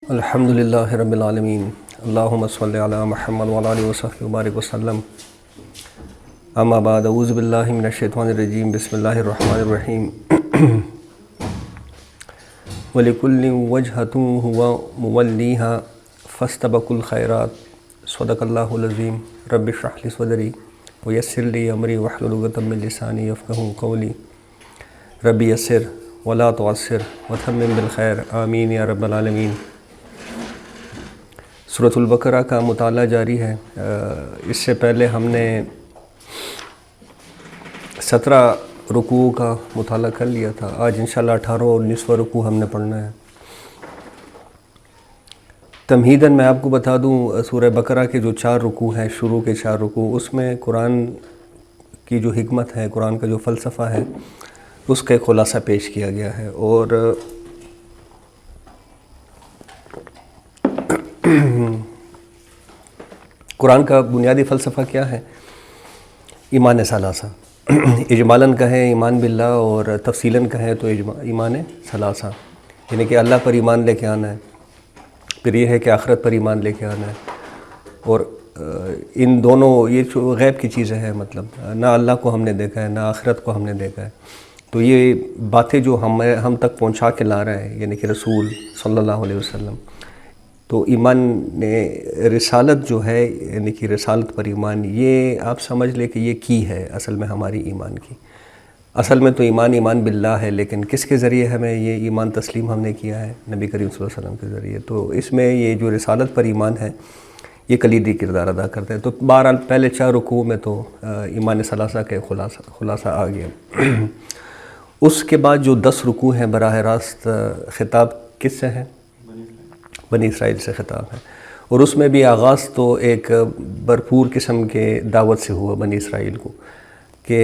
الحمدللہ رب العالمین اللہم صلی علی محمد وعلی آلہ وصحبہ وبارک وسلم اما بعد اعوذ باللہ من الشیطان الرجیم بسم اللہ الرحمن الرحیم وَلِكُلٍّ وَجْهَةٌ هُوَ مُوَلِّيهَا فَاسْتَبِقُوا الْخَيْرَاتِ صدق اللہ العظیم رب اشرح لی صدری ویسر لی امری واحلل عقدۃ من لسانی یفقہوا قولی رب یسر ولا تعسر وتمم بالخیر آمین یا رب العالمین۔ سورۃ البقرہ کا مطالعہ جاری ہے۔ اس سے پہلے ہم نے 17 رکوع کا مطالعہ کر لیا تھا۔ آج انشاءاللہ 18 اور 19واں رکوع ہم نے پڑھنا ہے۔ تمہیداً میں آپ کو بتا دوں، سورہ بقرہ کے جو 4 رکوع ہیں، شروع کے 4 رکوع، اس میں قرآن کی جو حکمت ہے، قرآن کا جو فلسفہ ہے، اس کا ایک خلاصہ پیش کیا گیا ہے۔ اور قرآن کا بنیادی فلسفہ کیا ہے؟ ایمان ثلاثہ۔ اجمالاً کہیں ایمان باللہ، اور تفصیلاً کہیں تو ایمان ثلاثہ، یعنی کہ اللہ پر ایمان لے کے آنا ہے، پھر یہ ہے کہ آخرت پر ایمان لے کے آنا ہے، اور ان دونوں یہ جو غیب کی چیزیں ہیں، مطلب نہ اللہ کو ہم نے دیکھا ہے نہ آخرت کو ہم نے دیکھا ہے، تو یہ باتیں جو ہم تک پہنچا کے لا رہے ہیں، یعنی کہ رسول صلی اللہ علیہ وسلم، تو ایمان رسالت جو ہے، یعنی کہ رسالت پر ایمان، یہ آپ سمجھ لیں کہ یہ کی ہے اصل میں ہماری ایمان کی۔ اصل میں تو ایمان باللہ ہے، لیکن کس کے ذریعے ہمیں یہ ایمان تسلیم ہم نے کیا ہے؟ نبی کریم صلی اللہ علیہ وسلم کے ذریعے۔ تو اس میں یہ جو رسالت پر ایمان ہے، یہ کلیدی کردار ادا کرتے ہیں۔ تو بہرحال پہلے 4 رکوع میں تو ایمان ثلاثہ کے خلاصہ آ گیا۔ اس کے بعد جو 10 رکوع ہیں، براہ راست خطاب کس سے ہے؟ بنی اسرائیل سے خطاب ہے، اور اس میں بھی آغاز تو ایک بھرپور قسم کے دعوت سے ہوا بنی اسرائیل کو، کہ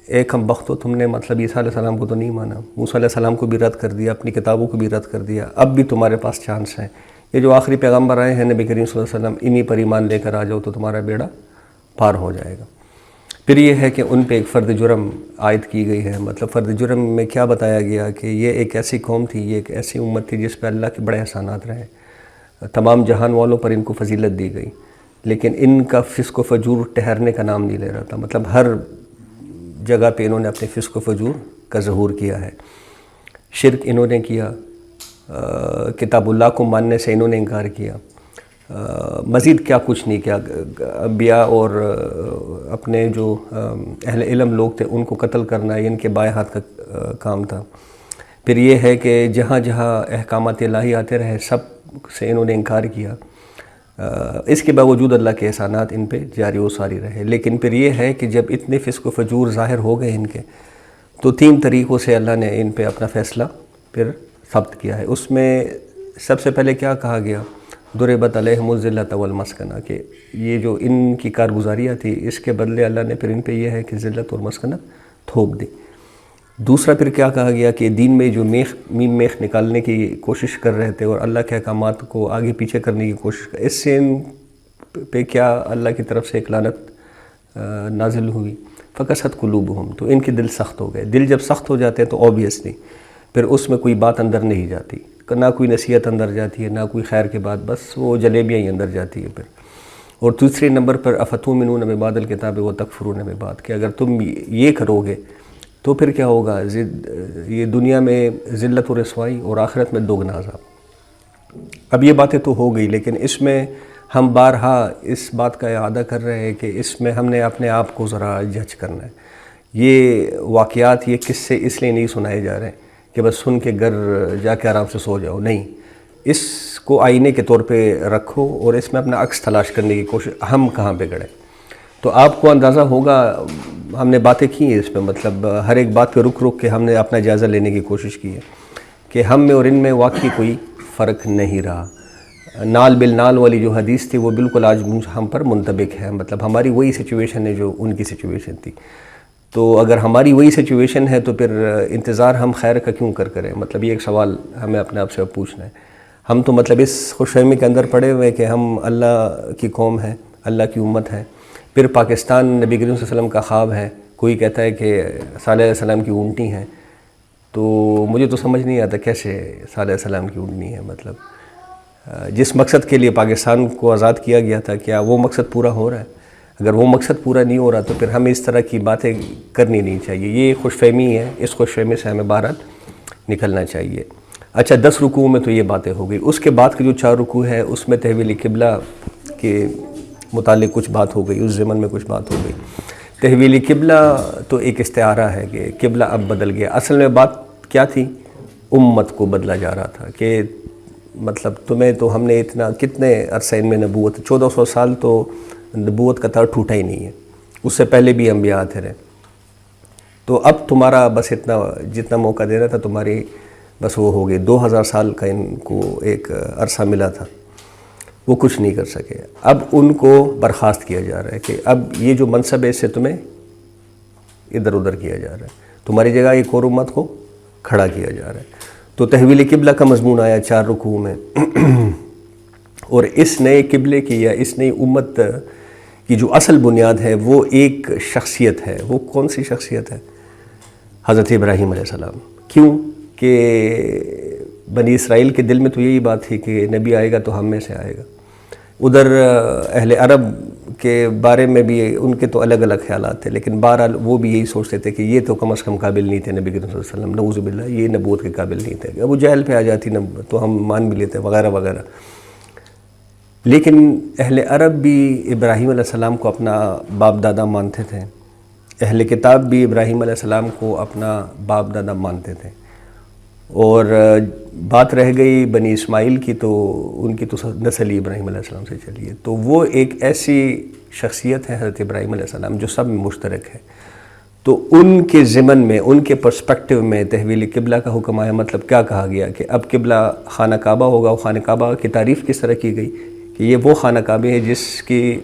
ایک ہم بخت ہو، تم نے مطلب عیسیٰ علیہ السلام کو تو نہیں مانا، موسیٰ علیہ السلام کو بھی رد کر دیا، اپنی کتابوں کو بھی رد کر دیا، اب بھی تمہارے پاس چانس ہے، یہ جو آخری پیغمبر آئے ہیں نبی کریم صلی اللہ علیہ وسلم، انہی پر ایمان لے کر آ جاؤ تو تمہارا بیڑا پار ہو جائے گا۔ پھر یہ ہے کہ ان پہ ایک فرد جرم عائد کی گئی ہے، مطلب فرد جرم میں کیا بتایا گیا کہ یہ ایک ایسی قوم تھی، یہ ایک ایسی امت تھی جس پہ اللہ کے بڑے احسانات رہے، تمام جہان والوں پر ان کو فضیلت دی گئی، لیکن ان کا فسق و فجور ٹھہرنے کا نام نہیں لے رہا تھا، مطلب ہر جگہ پہ انہوں نے اپنے فسق و فجور کا ظہور کیا ہے۔ شرک انہوں نے کیا، کتاب اللہ کو ماننے سے انہوں نے انکار کیا، مزید کیا کچھ نہیں کیا، انبیاء اور اپنے جو اہل علم لوگ تھے ان کو قتل کرنا ان کے بائیں ہاتھ کا کام تھا۔ پھر یہ ہے کہ جہاں جہاں احکامات الہی آتے رہے، سب سے انہوں نے انکار کیا، اس کے باوجود اللہ کے احسانات ان پہ جاری و ساری رہے۔ لیکن پھر یہ ہے کہ جب اتنے فسق و فجور ظاہر ہو گئے ان کے، تو 3 طریقوں سے اللہ نے ان پہ اپنا فیصلہ پھر ثبت کیا ہے۔ اس میں سب سے پہلے کیا کہا گیا؟ ضربت علیہم الذلۃ والمسکنہ، کہ یہ جو ان کی کارگزاریاں تھی، اس کے بدلے اللہ نے پھر ان پہ یہ ہے کہ ذلت اور مسکنت تھوپ دی۔ دوسرا پھر کیا کہا گیا کہ دین میں جو میم میخ نکالنے کی کوشش کر رہے تھے اور اللہ کے احکامات کو آگے پیچھے کرنے کی کوشش کر، اس سے ان پہ کیا اللہ کی طرف سے ایک لعنت نازل ہوئی، فقست قلوبہم، تو ان کے دل سخت ہو گئے۔ دل جب سخت ہو جاتے ہیں تو اوبیسلی پھر اس میں کوئی بات اندر نہیں جاتی، نہ کوئی نصیحت اندر جاتی ہے، نہ کوئی خیر کے بات، بس وہ جلیبیاں ہی اندر جاتی ہے پھر۔ اور دوسرے نمبر پر افتؤمنون ببعض الکتاب وتکفرون ببعض، کہ اگر تم یہ کرو گے تو پھر کیا ہوگا؟ یہ دنیا میں ذلت و رسوائی اور آخرت میں دوگنا عذاب۔ اب یہ باتیں تو ہو گئی، لیکن اس میں ہم بارہا اس بات کا اعادہ کر رہے ہیں کہ اس میں ہم نے اپنے آپ کو ذرا جج کرنا ہے۔ یہ واقعات، یہ قصے اس لیے نہیں سنائے جا رہے کہ بس سن کے گھر جا کے آرام سے سو جاؤ، نہیں، اس کو آئینے کے طور پہ رکھو اور اس میں اپنا عکس تلاش کرنے کی کوشش، ہم کہاں پہ گڑے، تو آپ کو اندازہ ہوگا۔ ہم نے باتیں کی ہیں اس پہ، مطلب ہر ایک بات پہ رک کے ہم نے اپنا جائزہ لینے کی کوشش کی ہے کہ ہم میں اور ان میں واقعی کوئی فرق نہیں رہا۔ نال بالنال والی جو حدیث تھی وہ بالکل آج ہم پر منطبق ہے، مطلب ہماری وہی سچویشن ہے جو ان کی سچویشن تھی۔ تو اگر ہماری وہی سچویشن ہے تو پھر انتظار ہم خیر کا کیوں کریں؟ مطلب یہ ایک سوال ہمیں اپنے آپ سے پوچھنا ہے۔ ہم تو مطلب اس خوش فہمی کے اندر پڑے ہوئے کہ ہم اللہ کی قوم ہیں، اللہ کی امت ہے، پھر پاکستان نبی کریم صلی اللہ علیہ وسلم کا خواب ہے، کوئی کہتا ہے کہ صالح علیہ السلام کی اونٹنی ہیں، تو مجھے تو سمجھ نہیں آتا کیسے صالح علیہ السلام کی اونٹنی ہے، مطلب جس مقصد کے لیے پاکستان کو آزاد کیا گیا تھا، کیا وہ مقصد پورا ہو رہا ہے؟ اگر وہ مقصد پورا نہیں ہو رہا تو پھر ہمیں اس طرح کی باتیں کرنی نہیں چاہیے. یہ خوش فہمی ہے، اس خوش فہمی سے ہمیں باہر نکلنا چاہیے. اچھا 10 رکوع میں تو یہ باتیں ہو گئی. اس کے بعد کے جو 4 رکوع ہے اس میں تحویل قبلہ کے متعلق کچھ بات ہو گئی، اس ضمن میں کچھ بات ہو گئی. تحویل قبلہ تو ایک استعارہ ہے کہ قبلہ اب بدل گیا. اصل میں بات کیا تھی؟ امت کو بدلا جا رہا تھا کہ مطلب تمہیں تو ہم نے اتنا کتنے عرصہ ان میں نبوت، 1400 سال تو نبوت کا تار ٹوٹا ہی نہیں ہے، اس سے پہلے بھی انبیاء آتے رہے. تو اب تمہارا بس اتنا جتنا موقع دینا تھا تمہاری بس وہ ہو گئے. 2000 سال کا ان کو ایک عرصہ ملا تھا، وہ کچھ نہیں کر سکے. اب ان کو برخاست کیا جا رہا ہے کہ اب یہ جو منصب ہے اس سے تمہیں ادھر ادھر کیا جا رہا ہے، تمہاری جگہ ایک اور امت کو کھڑا کیا جا رہا ہے. تو تحویل قبلہ کا مضمون آیا 4 رکوع میں. اور اس نئے قبلے کی یا اس نئی امت کی جو اصل بنیاد ہے وہ ایک شخصیت ہے. وہ کون سی شخصیت ہے؟ حضرت ابراہیم علیہ السلام. کیوں کہ بنی اسرائیل کے دل میں تو یہی بات تھی کہ نبی آئے گا تو ہم میں سے آئے گا. ادھر اہل عرب کے بارے میں بھی ان کے تو الگ الگ خیالات تھے، لیکن بہرحال وہ بھی یہی سوچتے تھے کہ یہ تو کم از کم قابل نہیں تھے نبی کریم صلی اللہ علیہ وسلم، نعوذ باللہ یہ نبوت کے قابل نہیں تھے. ابو جہل پہ آ جاتی تو ہم مان بھی لیتے وغیرہ وغیرہ. لیکن اہل عرب بھی ابراہیم علیہ السلام کو اپنا باپ دادا مانتے تھے، اہل کتاب بھی ابراہیم علیہ السلام کو اپنا باپ دادا مانتے تھے. اور بات رہ گئی بنی اسماعیل کی تو ان کی تو نسل ہی ابراہیم علیہ السلام سے چلی ہے. تو وہ ایک ایسی شخصیت ہے حضرت ابراہیم علیہ السلام جو سب میں مشترک ہے. تو ان کے ضمن میں، ان کے پرسپیکٹیو میں تحویل قبلہ کا حکم آیا. مطلب کیا کہا گیا کہ اب قبلہ خانہ کعبہ ہوگا. وہ خانہ کعبہ کی تعریف کس طرح کی گئی کہ یہ وہ خانہ کعبہ ہے جس کی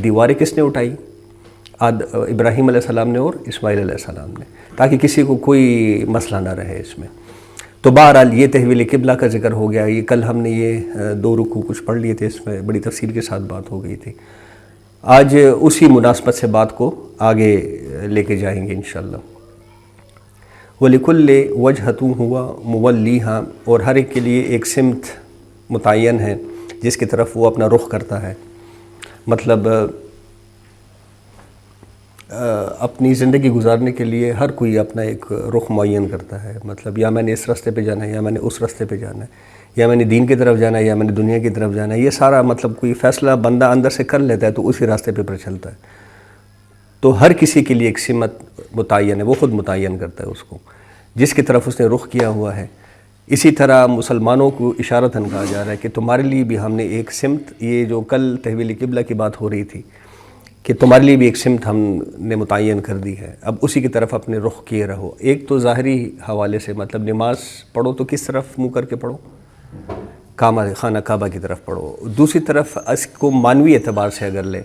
دیواریں کس نے اٹھائی؟ ابراہیم علیہ السلام نے اور اسماعیل علیہ السلام نے، تاکہ کسی کو کوئی مسئلہ نہ رہے اس میں. تو بہرحال یہ تحویل قبلہ کا ذکر ہو گیا. یہ کل ہم نے یہ 2 رکوع کچھ پڑھ لیے تھے، اس میں بڑی تفصیل کے ساتھ بات ہو گئی تھی. آج اسی مناسبت سے بات کو آگے لے کے جائیں گے انشاءاللہ. وَلِكُلِّ وَجْهَةٌ هُوَ مُوَلِّيهَا، اور ہر ایک کے لیے ایک سمت متعین ہے جس کی طرف وہ اپنا رخ کرتا ہے. مطلب اپنی زندگی گزارنے کے لیے ہر کوئی اپنا ایک رخ معین کرتا ہے. مطلب یا میں نے اس راستے پہ جانا ہے، یا میں نے اس راستے پہ جانا ہے، یا میں نے دین کی طرف جانا ہے، یا میں نے دنیا کی طرف جانا ہے. یہ سارا مطلب کوئی فیصلہ بندہ اندر سے کر لیتا ہے تو اسی راستے پہ چلتا ہے. تو ہر کسی کے لیے ایک سمت متعین ہے، وہ خود متعین کرتا ہے اس کو جس کی طرف اس نے رخ کیا ہوا ہے. اسی طرح مسلمانوں کو اشارتاً کہا جا رہا ہے کہ تمہارے لیے بھی ہم نے ایک سمت، یہ جو کل تحویل قبلہ کی بات ہو رہی تھی کہ تمہارے لیے بھی ایک سمت ہم نے متعین کر دی ہے، اب اسی کی طرف اپنے رخ کیے رہو. ایک تو ظاہری حوالے سے، مطلب نماز پڑھو تو کس طرف منہ کر کے پڑھو؟ خانہ کعبہ کی طرف پڑھو. دوسری طرف اس کو معنوی اعتبار سے اگر لے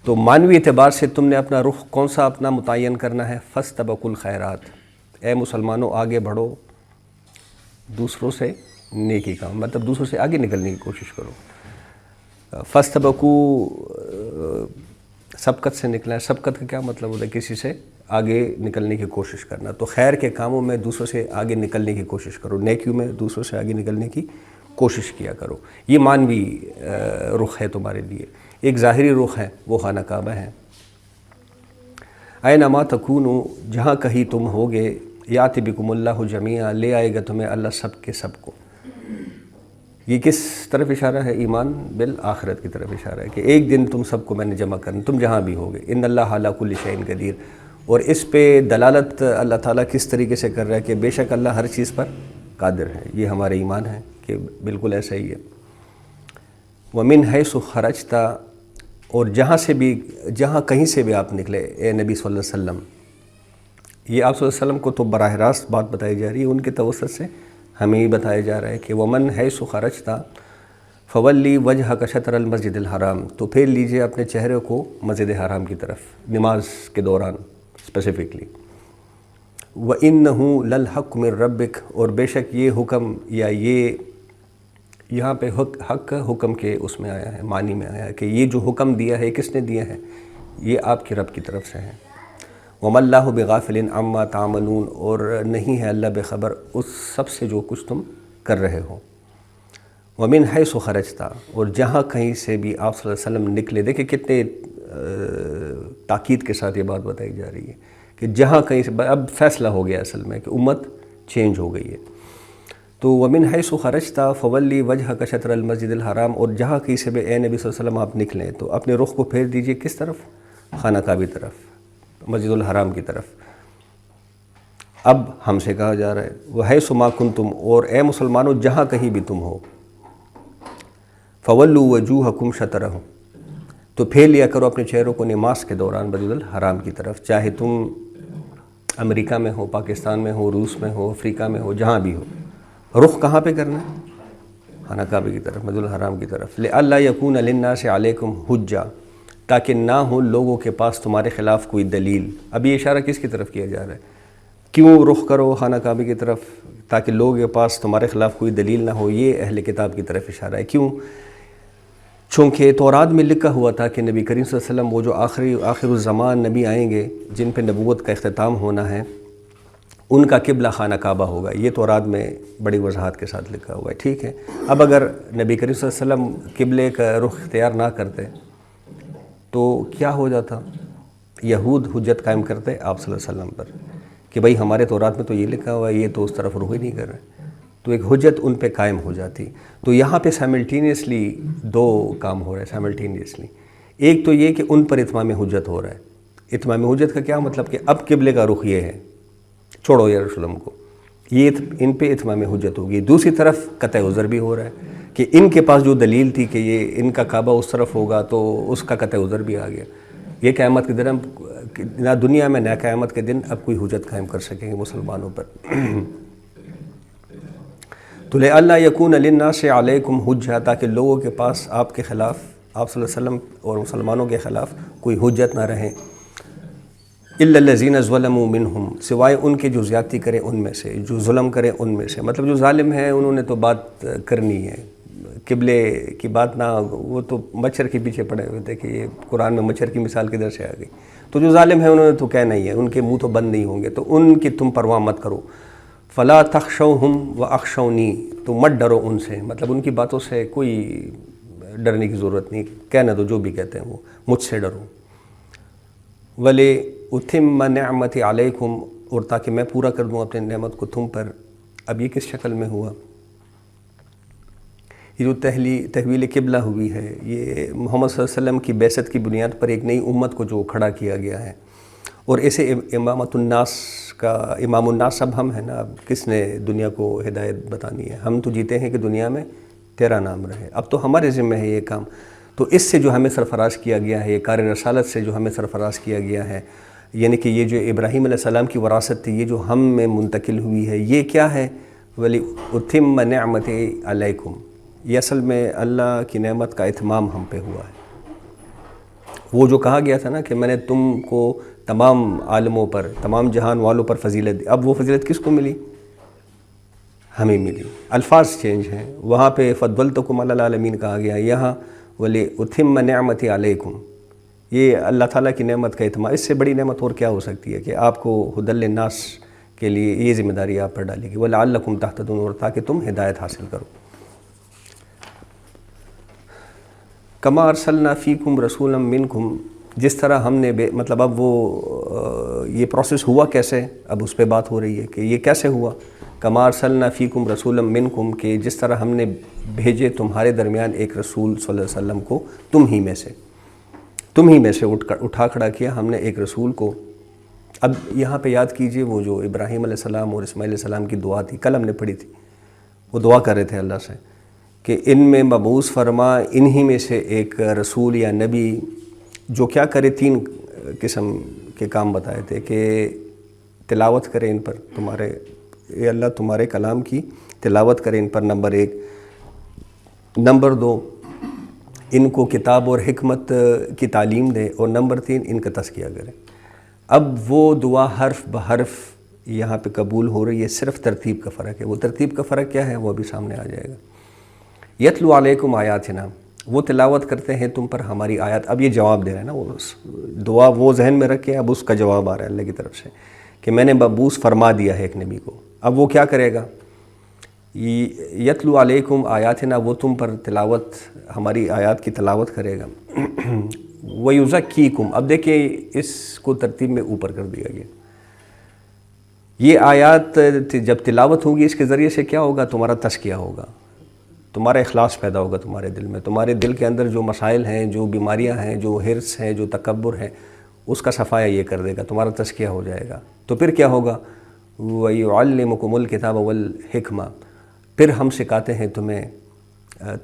تو معنوی اعتبار سے تم نے اپنا رخ کون سا اپنا متعین کرنا ہے؟ فاستبقوا الخیرات، اے مسلمانوں آگے بڑھو، دوسروں سے نیکی کام، مطلب دوسروں سے آگے نکلنے کی کوشش کرو. فاستبقوا سبقت سے نکلا ہے. سبقت کا کیا مطلب ہوتا ہے؟ کسی سے آگے نکلنے کی کوشش کرنا. تو خیر کے کاموں میں دوسروں سے آگے نکلنے کی کوشش کرو، نیکیوں میں دوسروں سے آگے نکلنے کی کوشش کیا کرو. یہ معنوی رخ ہے تمہارے لیے. ایک ظاہری رخ ہے، وہ خانہ کعبہ ہے. اینما تکونوا، جہاں کہیں تم ہوگے، یاتی بکم اللہ جمیعا، لے آئے گا تمہیں اللہ سب کے سب کو. یہ کس طرف اشارہ ہے؟ ایمان بالآخرت کی طرف اشارہ ہے کہ ایک دن تم سب کو میں نے جمع کرنا، تم جہاں بھی ہوگے. ان اللہ علی کل شیء قدیر. اور اس پہ دلالت اللہ تعالیٰ کس طریقے سے کر رہا ہے کہ بے شک اللہ ہر چیز پر قادر ہے. یہ ہمارے ایمان ہے کہ بالکل ایسا ہی ہے. وَمِنْ حَيْثُ خَرَجْتَ، اور جہاں سے بھی، جہاں کہیں سے بھی آپ نکلے اے نبی صلی اللہ علیہ وسلم. یہ آپ صلی اللہ علیہ وسلم کو تو براہ راست بات بتائی جا رہی ہے، ان کے توسط سے ہمیں یہ بتایا جا رہا ہے کہ وَمَنْ حَيْثُ خَرَجْتَ فَوَلِّ وَجْهَكَ شَطْرَ الْمَسْجِدِ الْحَرَامِ، تو پھیر لیجئے اپنے چہرے کو مسجد حرام کی طرف نماز کے دوران اسپیسیفکلی. وَإِنَّهُ لَلْحَقُّ مِنْ رَبِّكَ، اور بے شک یہ حکم، یا یہ یہاں پہ حق حکم کے اس میں آیا ہے، معنی میں آیا ہے کہ یہ جو حکم دیا ہے کس نے دیا ہے؟ یہ آپ کے رب کی طرف سے ہے. وَمَا اللَّهُ بِغَافِلٍ عَمَّا تَعْمَلُونَ، اور نہیں ہے اللہ بے خبر اس سب سے جو کچھ تم کر رہے ہو. ومن حیث خرجت، اور جہاں کہیں سے بھی آپ صلی اللہ علیہ وسلم نکلے. دیکھیں کتنے تاکید کے ساتھ یہ بات بتائی جا رہی ہے کہ جہاں کہیں سے، اب فیصلہ ہو گیا اصل میں کہ امت چینج ہو گئی ہے. تو ومن حیث خرجت فولی وجہک شطر المسجد الحرام، اور جہاں کہیں سے بھی اے نبی صلی اللہ علیہ وسلم آپ نکلیں تو اپنے رخ کو پھیر دیجئے کس طرف؟ خانہ کعبہ طرف، مسجد الحرام کی طرف. اب ہم سے کہا جا رہا ہے وحیث ما کنتم، اور اے مسلمانوں جہاں کہیں بھی تم ہو، فولوا وجوہکم شطرہ، تو پھیر لیا کرو اپنے چہروں کو نماز کے دوران مسجد الحرام کی طرف. چاہے تم امریکہ میں ہو، پاکستان میں ہو، روس میں ہو، افریقہ میں ہو، جہاں بھی ہو، رخ کہاں پہ کرنا ہے؟ خانہ کعبہ کی طرف، مسجد الحرام کی طرف. لئلا یکون للناس علیکم حجہ، تاکہ نہ ہو لوگوں کے پاس تمہارے خلاف کوئی دلیل. اب یہ اشارہ کس کی طرف کیا جا رہا ہے؟ کیوں رخ کرو خانہ کعبہ کی طرف؟ تاکہ لوگوں کے پاس تمہارے خلاف کوئی دلیل نہ ہو. یہ اہل کتاب کی طرف اشارہ ہے. کیوں؟ چونکہ تورات میں لکھا ہوا تھا کہ نبی کریم صلی اللہ علیہ وسلم وہ جو آخر الزمان نبی آئیں گے جن پہ نبوت کا اختتام ہونا ہے، ان کا قبلہ خانہ کعبہ ہوگا. یہ تورات میں بڑی وضاحت کے ساتھ لکھا ہوا ہے. ٹھیک ہے، اب اگر نبی کریم صلی اللہ علیہ وسلم قبلے کا رخ اختیار نہ کرتے تو کیا ہو جاتا؟ یہود حجت قائم کرتے آپ صلی اللہ علیہ وسلم پر کہ بھئی ہمارے تورات میں تو یہ لکھا ہوا ہے، یہ تو اس طرف رخ ہی نہیں کر رہے. تو ایک حجت ان پہ قائم ہو جاتی. تو یہاں پہ سائملٹینیسلی دو کام ہو رہے ہیں سائملٹینیسلی. ایک تو یہ کہ ان پر اتمام حجت ہو رہا ہے. اتمام حجت کا کیا مطلب؟ کہ اب قبلے کا رخ یہ ہے، چھوڑو یروشلم کو، یہ ان پہ اتمام حجت ہوگی. دوسری طرف قطع عذر بھی ہو رہا ہے کہ ان کے پاس جو دلیل تھی کہ یہ ان کا کعبہ اس طرف ہوگا تو اس کا قطع عذر بھی آ گیا. یہ قیامت کے دن نہ دنیا میں نہ قیامت کے دن اب کوئی حجت قائم کر سکیں گے مسلمانوں پر. تو لئلا یکون للناس علیکم حجہ، تاکہ لوگوں کے پاس آپ کے خلاف، آپ صلی اللہ علیہ وسلم اور مسلمانوں کے خلاف کوئی حجت نہ رہے. الا الذین ظلموا منہم، سوائے ان کے جو زیادتی کریں ان میں سے، جو ظلم کریں ان میں سے. مطلب جو ظالم ہیں انہوں نے تو بات کرنی ہے، قبلے کی بات نہ، وہ تو مچھر کے پیچھے پڑے ہوئے تھے کہ یہ قرآن میں مچھر کی مثال کدھر سے آ گئی. تو جو ظالم ہیں انہوں نے تو کہنا ہی ہے، ان کے منہ تو بند نہیں ہوں گے، تو ان کی تم پرواہ مت کرو. فلا تخشوہم واخشونی، تو مت ڈرو ان سے. مطلب ان کی باتوں سے کوئی ڈرنے کی ضرورت نہیں، کہنا تو جو بھی کہتے ہیں وہ، مجھ سے ڈرو. وَلِأُتِمَّ نِعْمَتِ عَلَيْكُمْ، اور تاکہ میں پورا کر دوں اپنے نعمت کو تم پر. اب یہ کس شکل میں ہوا؟ یہ جو تحویل قبلہ ہوئی ہے، یہ محمد صلی اللہ علیہ وسلم کی بعثت کی بنیاد پر ایک نئی امت کو جو کھڑا کیا گیا ہے. اور اسے امامت الناس کا، امام الناس اب ہم ہیں نا. اب کس نے دنیا کو ہدایت بتانی ہے؟ ہم تو جیتے ہیں کہ دنیا میں تیرا نام رہے. اب تو ہمارے ذمہ ہے یہ کام. تو اس سے جو ہمیں سرفراز کیا گیا ہے، یہ کار رسالت سے جو ہمیں سرفراز کیا گیا ہے، یعنی کہ یہ جو ابراہیم علیہ السلام کی وراثت تھی، یہ جو ہم میں منتقل ہوئی ہے، یہ کیا ہے؟ وَلِأُتِمَّ نِعْمَتِي عَلَيْكُمْ. یہ اصل میں اللہ کی نعمت کا اتمام ہم پہ ہوا ہے. وہ جو کہا گیا تھا نا کہ میں نے تم کو تمام عالموں پر، تمام جہان والوں پر فضیلت دی. اب وہ فضیلت کس کو ملی؟ ہمیں ملی. الفاظ چینج ہیں. وہاں پہ فضلتکم علی العالمین کہا گیا، یہاں وَلِأُتِمَّ نِعْمَتِي عَلَيْكُمْ. یہ اللہ تعالیٰ کی نعمت کا اتمام. اس سے بڑی نعمت اور کیا ہو سکتی ہے کہ آپ کو ہدی للناس کے لیے یہ ذمہ داری آپ پر ڈالی گئی. وَلَعَلَّكُمْ تَهْتَدُونَ، اور تاکہ تم ہدایت حاصل کرو. کما ارسلنا فیکم رسولا منکم، جس طرح ہم نے مطلب اب وہ یہ پروسیس ہوا کیسے؟ اب اس پہ بات ہو رہی ہے کہ یہ کیسے ہوا. کما ارسلنا فیکم رسولا منکم، کہ جس طرح ہم نے بھیجے تمہارے درمیان ایک رسول صلی اللہ علیہ وسلم کو، تم ہی میں سے اٹھا کھڑا کیا ہم نے ایک رسول کو. اب یہاں پہ یاد کیجئے وہ جو ابراہیم علیہ السلام اور اسماعیل علیہ السلام کی دعا تھی، کل ہم نے پڑھی تھی. وہ دعا کر رہے تھے اللہ سے کہ ان میں مبعوث فرما انہی میں سے ایک رسول یا نبی جو کیا کرے. 3 قسم کے کام بتائے تھے کہ تلاوت کرے ان پر، تمہارے اے اللہ تمہارے کلام کی تلاوت کرے ان پر، نمبر 1. نمبر 2، ان کو کتاب اور حکمت کی تعلیم دے، اور نمبر 3، ان کا تزکیہ کرے. اب وہ دعا حرف بحرف یہاں پہ قبول ہو رہی ہے، صرف ترتیب کا فرق ہے. وہ ترتیب کا فرق کیا ہے وہ ابھی سامنے آ جائے گا. یتلو علیکم آیاتنا، وہ تلاوت کرتے ہیں تم پر ہماری آیات. اب یہ جواب دے رہے ہیں نا، وہ دعا وہ ذہن میں رکھے، اب اس کا جواب آ رہا ہے اللہ کی طرف سے کہ میں نے مبعوث فرما دیا ہے ایک نبی کو. اب وہ کیا کرے گا؟ یتلو علیکم آیاتنا، وہ تم پر تلاوت، ہماری آیات کی تلاوت کرے گا. وَيُزَكِّيكُمْ، اب دیکھیں اس کو ترتیب میں اوپر کر دیا گیا. یہ آیات جب تلاوت ہوگی اس کے ذریعے سے کیا ہوگا؟ تمہارا تزکیہ ہوگا، تمہارا اخلاص پیدا ہوگا تمہارے دل میں، تمہارے دل کے اندر جو مسائل ہیں، جو بیماریاں ہیں، جو حرص ہے، جو تکبر ہے، اس کا صفایا یہ کر دے گا، تمہارا تزکیہ ہو جائے گا. تو پھر کیا ہوگا؟ وَيُعَلِّمُكُمُ الْكِتَابَ وَالْحِكْمَةَ، پھر ہم سکھاتے ہیں تمہیں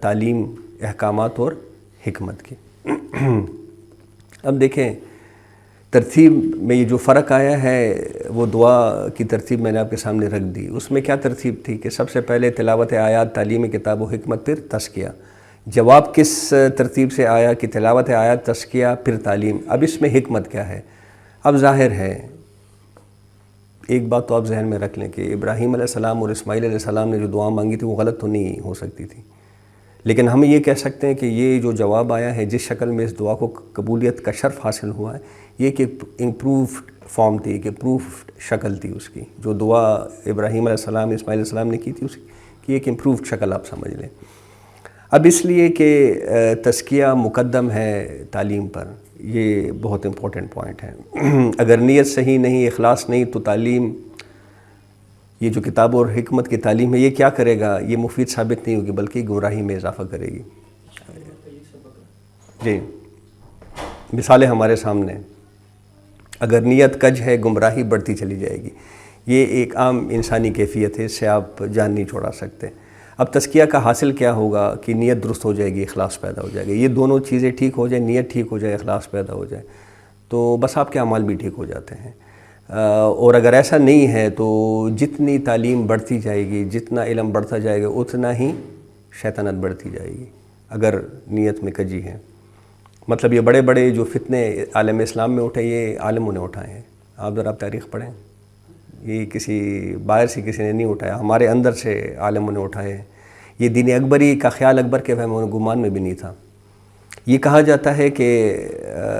تعلیم، احکامات اور حکمت کی. اب دیکھیں ترتیب میں یہ جو فرق آیا ہے، وہ دعا کی ترتیب میں نے آپ کے سامنے رکھ دی. اس میں کیا ترتیب تھی کہ سب سے پہلے تلاوت آیات، تعلیم کتاب و حکمت، پھر تزکیہ. جواب کس ترتیب سے آیا کہ تلاوت آیات، تزکیہ، پھر تعلیم. اب اس میں حکمت کیا ہے؟ اب ظاہر ہے، ایک بات تو آپ ذہن میں رکھ لیں کہ ابراہیم علیہ السلام اور اسماعیل علیہ السلام نے جو دعا مانگی تھی وہ غلط تو نہیں ہو سکتی تھی، لیکن ہم یہ کہہ سکتے ہیں کہ یہ جو جواب آیا ہے، جس شکل میں اس دعا کو قبولیت کا شرف حاصل ہوا ہے، یہ ایک امپروفڈ فارم تھی، ایک امپروفڈ شکل تھی اس کی. جو دعا ابراہیم علیہ السلام، اسماعیل علیہ السلام نے کی تھی، اس کی ایک امپروفڈ شکل آپ سمجھ لیں. اب اس لیے کہ تزکیہ مقدم ہے تعلیم پر، یہ بہت امپورٹنٹ پوائنٹ ہے. اگر نیت صحیح نہیں، اخلاص نہیں، تو تعلیم، یہ جو کتاب اور حکمت کی تعلیم ہے، یہ کیا کرے گا؟ یہ مفید ثابت نہیں ہوگی بلکہ گمراہی میں اضافہ کرے گی. جی، مثالیں ہمارے سامنے. اگر نیت کج ہے، گمراہی بڑھتی چلی جائے گی. یہ ایک عام انسانی کیفیت ہے، اس سے آپ جان نہیں چھوڑا سکتے. اب تزکیہ کا حاصل کیا ہوگا کہ نیت درست ہو جائے گی، اخلاص پیدا ہو جائے گا. یہ دونوں چیزیں ٹھیک ہو جائیں، نیت ٹھیک ہو جائے، اخلاص پیدا ہو جائے، تو بس آپ کے اعمال بھی ٹھیک ہو جاتے ہیں. اور اگر ایسا نہیں ہے تو جتنی تعلیم بڑھتی جائے گی، جتنا علم بڑھتا جائے گا، اتنا ہی شیطنت بڑھتی جائے گی اگر نیت میں کجی ہے. مطلب یہ بڑے بڑے جو فتنے عالم اسلام میں اٹھے، یہ عالموں نے اٹھائے ہیں. آپ ذرا تاریخ پڑھیں، یہ کسی باہر سے کسی نے نہیں اٹھایا، ہمارے اندر سے عالموں نے اٹھائے ہیں. یہ دین اکبری کا خیال اکبر کے فہم و گمان میں بھی نہیں تھا. یہ کہا جاتا ہے کہ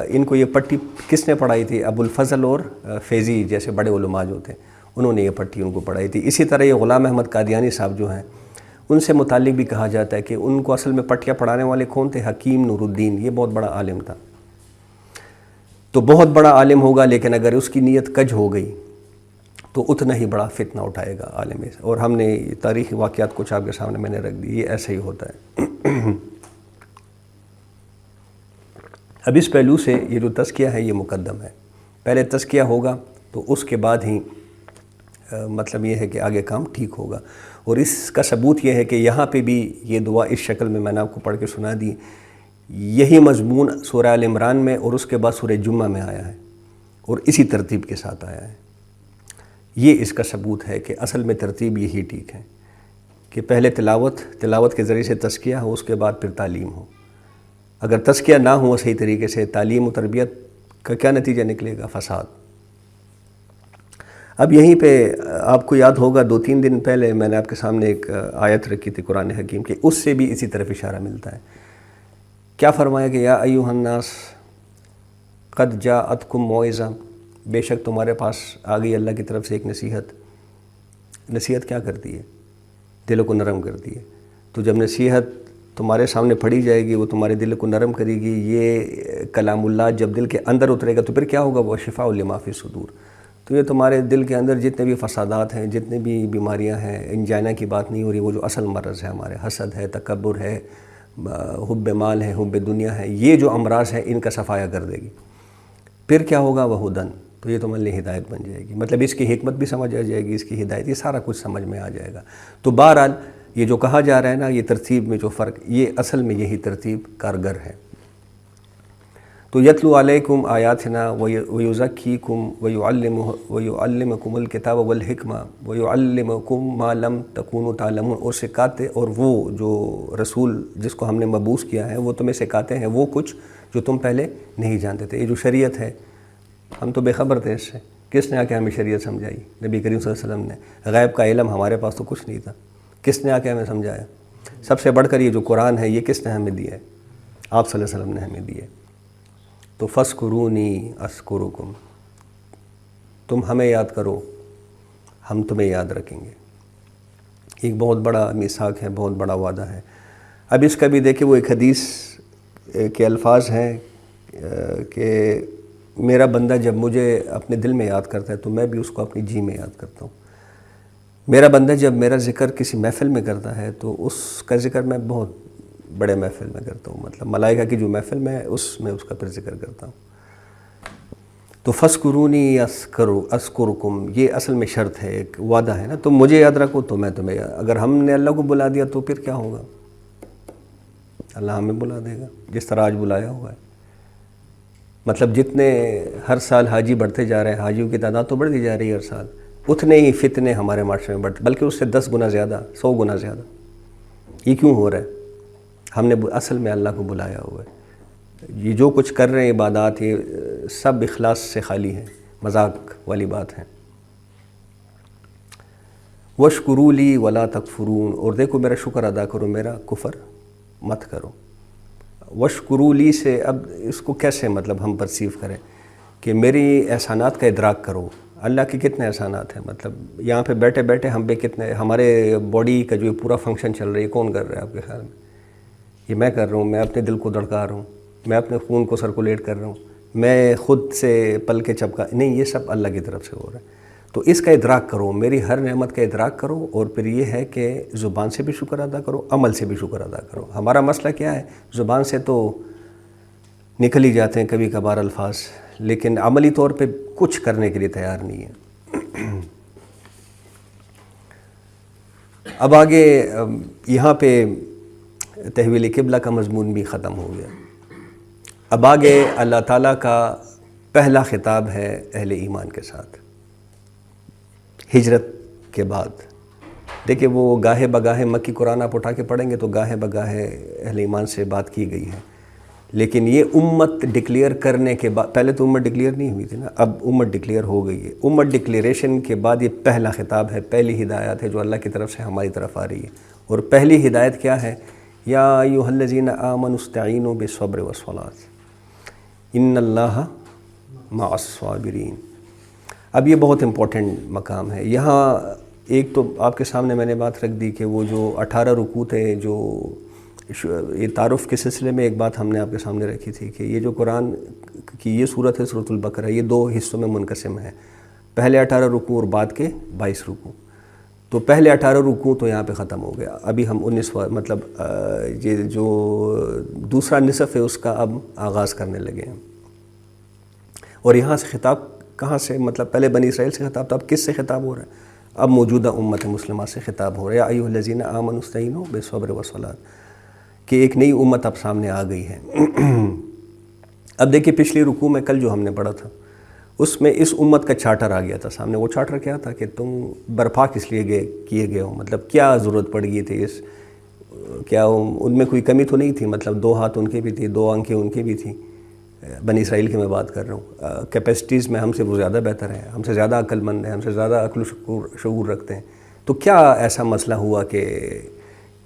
ان کو یہ پٹی کس نے پڑھائی تھی؟ ابو الفضل اور فیضی جیسے بڑے علماء جو تھے، انہوں نے یہ پٹی ان کو پڑھائی تھی. اسی طرح یہ غلام احمد قادیانی صاحب جو ہیں، ان سے متعلق بھی کہا جاتا ہے کہ ان کو اصل میں پٹیاں پڑھانے والے کون تھے؟ حکیم نور الدین. یہ بہت بڑا عالم تھا. تو بہت بڑا عالم ہوگا، لیکن اگر اس کی نیت کج ہو گئی تو اتنا ہی بڑا فتنہ اٹھائے گا عالم. اور ہم نے تاریخی واقعات کچھ آپ کے سامنے میں نے رکھ دی، یہ ایسے ہی ہوتا ہے. اب اس پہلو سے یہ جو تزکیہ ہے یہ مقدم ہے. پہلے تزکیہ ہوگا تو اس کے بعد ہی مطلب یہ ہے کہ آگے کام ٹھیک ہوگا. اور اس کا ثبوت یہ ہے کہ یہاں پہ بھی یہ دعا اس شکل میں نے آپ کو پڑھ کے سنا دی. یہی مضمون سورہ آل عمران میں اور اس کے بعد سورہ جمعہ میں آیا ہے، اور اسی ترتیب کے ساتھ آیا ہے. یہ اس کا ثبوت ہے کہ اصل میں ترتیب یہی ٹھیک ہے کہ پہلے تلاوت کے ذریعے سے تزکیہ ہو، اس کے بعد پھر تعلیم ہو. اگر تزکیہ نہ ہو صحیح طریقے سے، تعلیم و تربیت کا کیا نتیجہ نکلے گا؟ فساد. اب یہیں پہ آپ کو یاد ہوگا 2-3 دن پہلے میں نے آپ کے سامنے ایک آیت رکھی تھی قرآن حکیم کی، اس سے بھی اسی طرف اشارہ ملتا ہے. کیا فرمایا کہ یا ایھا الناس قد جاءتکم موعظہ، بے شک تمہارے پاس آ گئی اللہ کی طرف سے ایک نصیحت. نصیحت کیا کرتی ہے؟ دلوں کو نرم کرتی ہے. تو جب نصیحت تمہارے سامنے پڑھی جائے گی، وہ تمہارے دل کو نرم کرے گی. یہ کلام اللہ جب دل کے اندر اترے گا تو پھر کیا ہوگا؟ وہ شفاء لما فی الصدور. تو یہ تمہارے دل کے اندر جتنے بھی فسادات ہیں، جتنے بھی بیماریاں ہیں، انجائنا کی بات نہیں ہو رہی، وہ جو اصل مرض ہے ہمارے، حسد ہے، تکبر ہے، حب مال ہے، حب دنیا ہے، یہ جو امراض ہیں ان کا صفایا کر دے گی. پھر کیا ہوگا؟ وہدن، تو یہ تمہارے لیے ہدایت بن جائے گی. مطلب اس کی حکمت بھی سمجھ آ جائے گی، اس کی ہدایت، یہ سارا کچھ سمجھ میں آ جائے گا. تو بہرحال یہ جو کہا جا رہا ہے نا، یہ ترتیب میں جو فرق، یہ اصل میں یہی ترتیب کارگر ہے. تو یتلو علیکم آیاتنا ویزکیکم ویعلمکم الکتاب والحکمہ ویعلمکم ما لم تکونوا تعلمون. اور سکھاتے، اور وہ جو رسول جس کو ہم نے مبعوث کیا ہے وہ تمہیں سکھاتے ہیں وہ کچھ جو تم پہلے نہیں جانتے تھے. یہ جو شریعت ہے ہم تو بے خبر تھے اس سے. کس نے آ کے ہمیں شریعت سمجھائی؟ نبی کریم صلی اللہ علیہ وسلم نے. غیب کا علم ہمارے پاس تو کچھ نہیں تھا. کس نے آ کے ہمیں سمجھایا؟ سب سے بڑھ کر یہ جو قرآن ہے یہ کس نے ہمیں دیا ہے؟ آپ صلی اللہ علیہ وسلم نے ہمیں دی ہے. تو فَاذْكُرُونِی أَذْكُرُکُم، تم ہمیں یاد کرو، ہم تمہیں یاد رکھیں گے. ایک بہت بڑا میثاق ہے، بہت بڑا وعدہ ہے۔ اب اس کا بھی دیکھیں وہ ایک حدیث کے الفاظ ہیں کہ میرا بندہ جب مجھے اپنے دل میں یاد کرتا ہے تو میں بھی اس کو اپنی جی میں یاد کرتا ہوں۔ میرا بندہ جب میرا ذکر کسی محفل میں کرتا ہے تو اس کا ذکر میں بہت بڑے محفل میں کرتا ہوں، مطلب ملائکہ کی جو محفل میں ہے اس میں اس کا پھر ذکر کرتا ہوں۔ تو فَاذْكُرُونِي اذْكُرْكُمْ، یہ اصل میں شرط ہے، ایک وعدہ ہے نا، تم مجھے یاد رکھو تو میں تمہیں اگر ہم نے اللہ کو بلا دیا تو پھر کیا ہوگا؟ اللہ ہمیں بلا دے گا، جس طرح آج بلایا ہوا ہے۔ مطلب جتنے ہر سال حاجی بڑھتے جا رہے ہیں، حاجیوں کی تعداد تو بڑھتی جا رہی ہے ہر سال، اتنے ہی فتنے ہمارے معاشرے میں بڑھتے، بلکہ اس سے 10 گنا زیادہ، 100 گنا زیادہ۔ یہ کیوں ہو رہا ہے؟ ہم نے اصل میں اللہ کو بلایا ہوا ہے۔ یہ جو کچھ کر رہے ہیں عبادات، یہ سب اخلاص سے خالی ہیں، مذاق والی بات ہے۔ وَاشْكُرُوا لِي وَلَا تَكْفُرُونَ، اور دیکھو میرا شکر ادا کرو، میرا کفر مت کرو۔ وَاشْكُرُوا لِي سے اب اس کو کیسے مطلب ہم پرسیو کریں کہ میری احسانات کا ادراک کرو۔ اللہ کے کتنے احسانات ہیں، مطلب یہاں پہ بیٹھے بیٹھے ہم پہ کتنے، ہمارے باڈی کا جو پورا فنکشن چل رہا ہے کون کر رہا ہے آپ کے خیال میں؟ یہ میں کر رہا ہوں، میں اپنے دل کو دھڑکا رہا ہوں، میں اپنے خون کو سرکولیٹ کر رہا ہوں، میں خود سے پل کے چپکا نہیں، یہ سب اللہ کی طرف سے ہو رہا ہے۔ تو اس کا ادراک کرو، میری ہر نعمت کا ادراک کرو، اور پھر یہ ہے کہ زبان سے بھی شکر ادا کرو، عمل سے بھی شکر ادا کرو۔ ہمارا مسئلہ کیا ہے؟ زبان سے تو نکل ہی جاتے ہیں کبھی کبھار الفاظ، لیکن عملی طور پہ کچھ کرنے کے لیے تیار نہیں ہے۔ اب آگے یہاں پہ تحویل قبلہ کا مضمون بھی ختم ہو گیا۔ اب آگے اللہ تعالیٰ کا پہلا خطاب ہے اہل ایمان کے ساتھ ہجرت کے بعد۔ دیکھیں وہ گاہے بگاہے مکی قرآن آپ اٹھا کے پڑھیں گے تو گاہے بگاہے اہل ایمان سے بات کی گئی ہے، لیکن یہ امت ڈکلیئر کرنے کے بعد، پہلے تو امت ڈکلیئر نہیں ہوئی تھی نا، اب امت ڈکلیئر ہو گئی ہے۔ امت ڈکلیریشن کے بعد یہ پہلا خطاب ہے، پہلی ہدایت ہے جو اللہ کی طرف سے ہماری طرف آ رہی ہے۔ اور پہلی ہدایت کیا ہے؟ یا ایھا الذین آمنوا استعینوا بالصبر والصلاۃ ان اللہ مع الصابرین۔ اب یہ بہت امپورٹنٹ مقام ہے۔ یہاں ایک تو آپ کے سامنے میں نے بات رکھ دی کہ وہ جو 18 رکوع تھے، جو یہ تعارف کے سلسلے میں ایک بات ہم نے آپ کے سامنے رکھی تھی کہ یہ جو قرآن کی یہ صورت ہے سورۃ البقرہ، یہ 2 حصوں میں منقسم ہے، پہلے 18 رکوع اور بعد کے 22 رکوع۔ تو پہلے 18 رکوع تو یہاں پہ ختم ہو گیا، ابھی ہم 19 مطلب یہ جو دوسرا نصف ہے اس کا اب آغاز کرنے لگے ہیں۔ اور یہاں سے خطاب کہاں سے؟ مطلب پہلے بنی اسرائیل سے خطاب تھا، اب کس سے خطاب ہو رہا ہے؟ اب موجودہ امت مسلمہ سے خطاب ہو رہا ہے، یا ایھا الذین آمنوا استعینوا بالصبر والصلاۃ، کہ ایک نئی امت اب سامنے آ گئی ہے۔ اب دیکھیں پچھلی رکوع میں کل جو ہم نے پڑھا تھا اس میں اس امت کا چارٹر آ گیا تھا سامنے۔ وہ چارٹر کیا تھا کہ تم برپا کس لیے کیے گئے ہو، مطلب کیا ضرورت پڑ گئی تھی، کیا ان میں کوئی کمی تو نہیں تھی؟ مطلب 2 ہاتھ ان کے بھی تھی، 2 آنکھیں ان کی بھی تھیں، بنی اسرائیل کی میں بات کر رہا ہوں۔ کیپیسٹیز میں ہم سے وہ زیادہ بہتر ہیں، ہم سے زیادہ عقل مند ہیں، ہم سے زیادہ عقل و شعور رکھتے ہیں۔ تو کیا ایسا مسئلہ ہوا کہ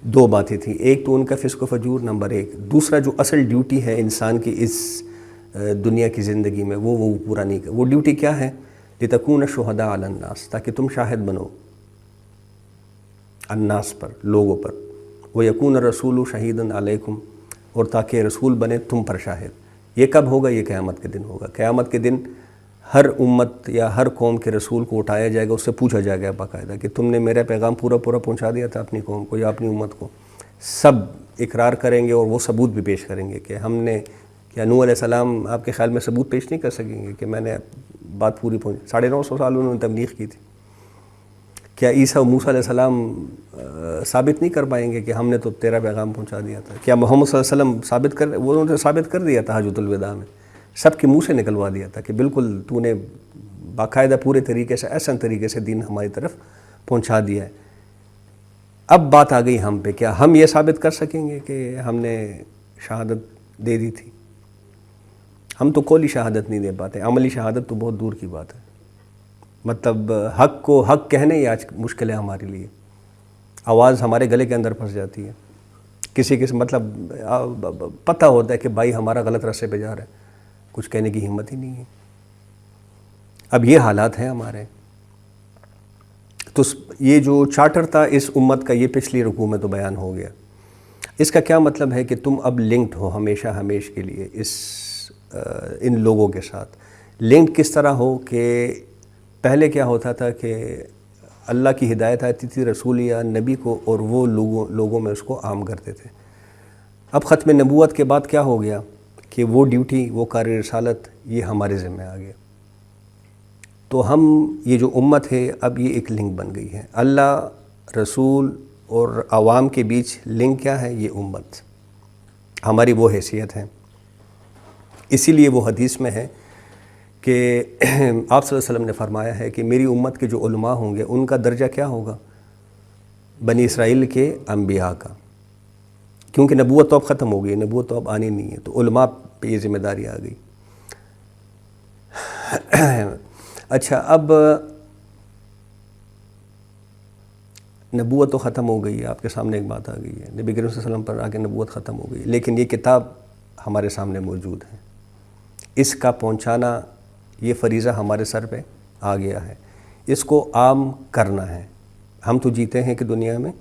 2 باتیں تھیں؟ ایک تو ان کا فسق و فجور، نمبر 1، دوسرا جو اصل ڈیوٹی ہے انسان کی اس دنیا کی زندگی میں وہ پورا نہیں کر۔ وہ ڈیوٹی کیا ہے؟ لِتَكُونَ شُهَدَاءَ عَلَى النَّاسِ، تاکہ تم شاہد بنو الناس پر، لوگوں پر، وَيَكُونَ الرَّسُولُ شَهِيدًا عَلَيْكُمْ، اور تاکہ رسول بنے تم پر شاہد۔ یہ کب ہوگا؟ یہ قیامت کے دن ہوگا۔ قیامت کے دن ہر امت یا ہر قوم کے رسول کو اٹھایا جائے گا، اس سے پوچھا جائے گا باقاعدہ کہ تم نے میرا پیغام پورا پہنچا دیا تھا اپنی قوم کو یا اپنی امت کو؟ سب اقرار کریں گے اور وہ ثبوت بھی پیش کریں گے کہ ہم نے، کیا نوح علیہ السلام آپ کے خیال میں ثبوت پیش نہیں کر سکیں گے کہ میں نے بات پوری 950 سال انہوں نے تبلیغ کی تھی؟ کیا عیسیٰ و موسیٰ علیہ السلام ثابت نہیں کر پائیں گے کہ ہم نے تو تیرا پیغام پہنچا دیا تھا؟ کیا محمد صلی اللہ علیہ وسلم انہوں نے ثابت کر دیا تھا حجۃ الوداع میں، سب کے منہ سے نکلوا دیا تھا کہ بالکل تو نے باقاعدہ پورے طریقے سے، احسن طریقے سے دین ہماری طرف پہنچا دیا ہے۔ اب بات آ گئی ہم پہ، کیا ہم یہ ثابت کر سکیں گے کہ ہم نے شہادت دے دی تھی؟ ہم تو قولی شہادت نہیں دے پاتے، عملی شہادت تو بہت دور کی بات ہے۔ مطلب حق کو حق کہنے ہی آج مشکل ہے ہمارے لیے، آواز ہمارے گلے کے اندر پھنس جاتی ہے۔ کسی مطلب پتہ ہوتا ہے کہ بھائی ہمارا غلط راستے پہ جا رہا ہے، کچھ کہنے کی ہمت ہی نہیں ہے۔ اب یہ حالات ہیں ہمارے، تو یہ جو چارٹر تھا اس امت کا، یہ پچھلی رکوع میں تو بیان ہو گیا۔ اس کا کیا مطلب ہے کہ تم اب لنکڈ ہو ہمیشہ ہمیش کے لیے ان لوگوں کے ساتھ۔ لنکڈ کس طرح ہو کہ پہلے کیا ہوتا تھا کہ اللہ کی ہدایت آتی تھی رسول یا نبی کو، اور وہ لوگوں میں اس کو عام کرتے تھے۔ اب ختم نبوت کے بعد کیا ہو گیا کہ وہ ڈیوٹی، وہ کار رسالت یہ ہمارے ذمہ آ گیا۔ تو ہم یہ جو امت ہے اب یہ ایک لنک بن گئی ہے۔ اللہ، رسول اور عوام کے بیچ لنک کیا ہے؟ یہ امت، ہماری وہ حیثیت ہے۔ اسی لیے وہ حدیث میں ہے کہ آپ صلی اللہ علیہ وسلم نے فرمایا ہے کہ میری امت کے جو علماء ہوں گے ان کا درجہ کیا ہوگا؟ بنی اسرائیل کے انبیاء کا، کیونکہ نبوت تو اب ختم ہو گئی، نبوت تو اب آنی نہیں ہے، تو علماء پہ یہ ذمہ داری آ گئی۔ اچھا، اب نبوت تو ختم ہو گئی ہے، آپ کے سامنے ایک بات آ گئی ہے، نبی کریم صلی اللہ علیہ وسلم پر آ کے نبوت ختم ہو گئی، لیکن یہ کتاب ہمارے سامنے موجود ہے، اس کا پہنچانا یہ فریضہ ہمارے سر پہ آ گیا ہے، اس کو عام کرنا ہے۔ ہم تو جیتے ہیں کہ دنیا میں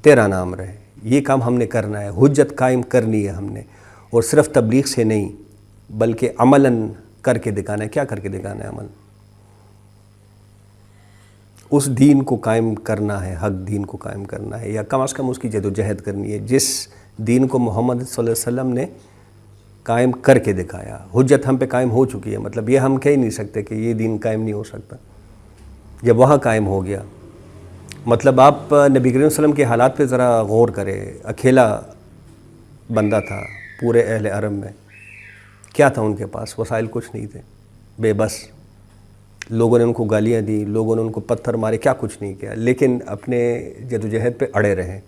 تیرا نام رہے، یہ کام ہم نے کرنا ہے، حجت قائم کرنی ہے ہم نے، اور صرف تبلیغ سے نہیں بلکہ عملاً کر کے دکھانا ہے۔ کیا کر کے دکھانا ہے؟ عمل، اس دین کو قائم کرنا ہے، حق دین کو قائم کرنا ہے، یا کم از کم اس کی جد و جہد کرنی ہے، جس دین کو محمد صلی اللہ علیہ وسلم نے قائم کر کے دکھایا۔ حجت ہم پہ قائم ہو چکی ہے، مطلب یہ ہم کہہ ہی نہیں سکتے کہ یہ دین قائم نہیں ہو سکتا جب وہاں قائم ہو گیا۔ مطلب آپ نبی کریم صلی اللہ علیہ وسلم کے حالات پہ ذرا غور کریں، اکیلا بندہ تھا پورے اہل عرب میں، کیا تھا ان کے پاس؟ وسائل کچھ نہیں تھے، بے بس، لوگوں نے ان کو گالیاں دی، لوگوں نے ان کو پتھر مارے، کیا کچھ نہیں کیا، لیکن اپنے جد و جہد پہ اڑے رہے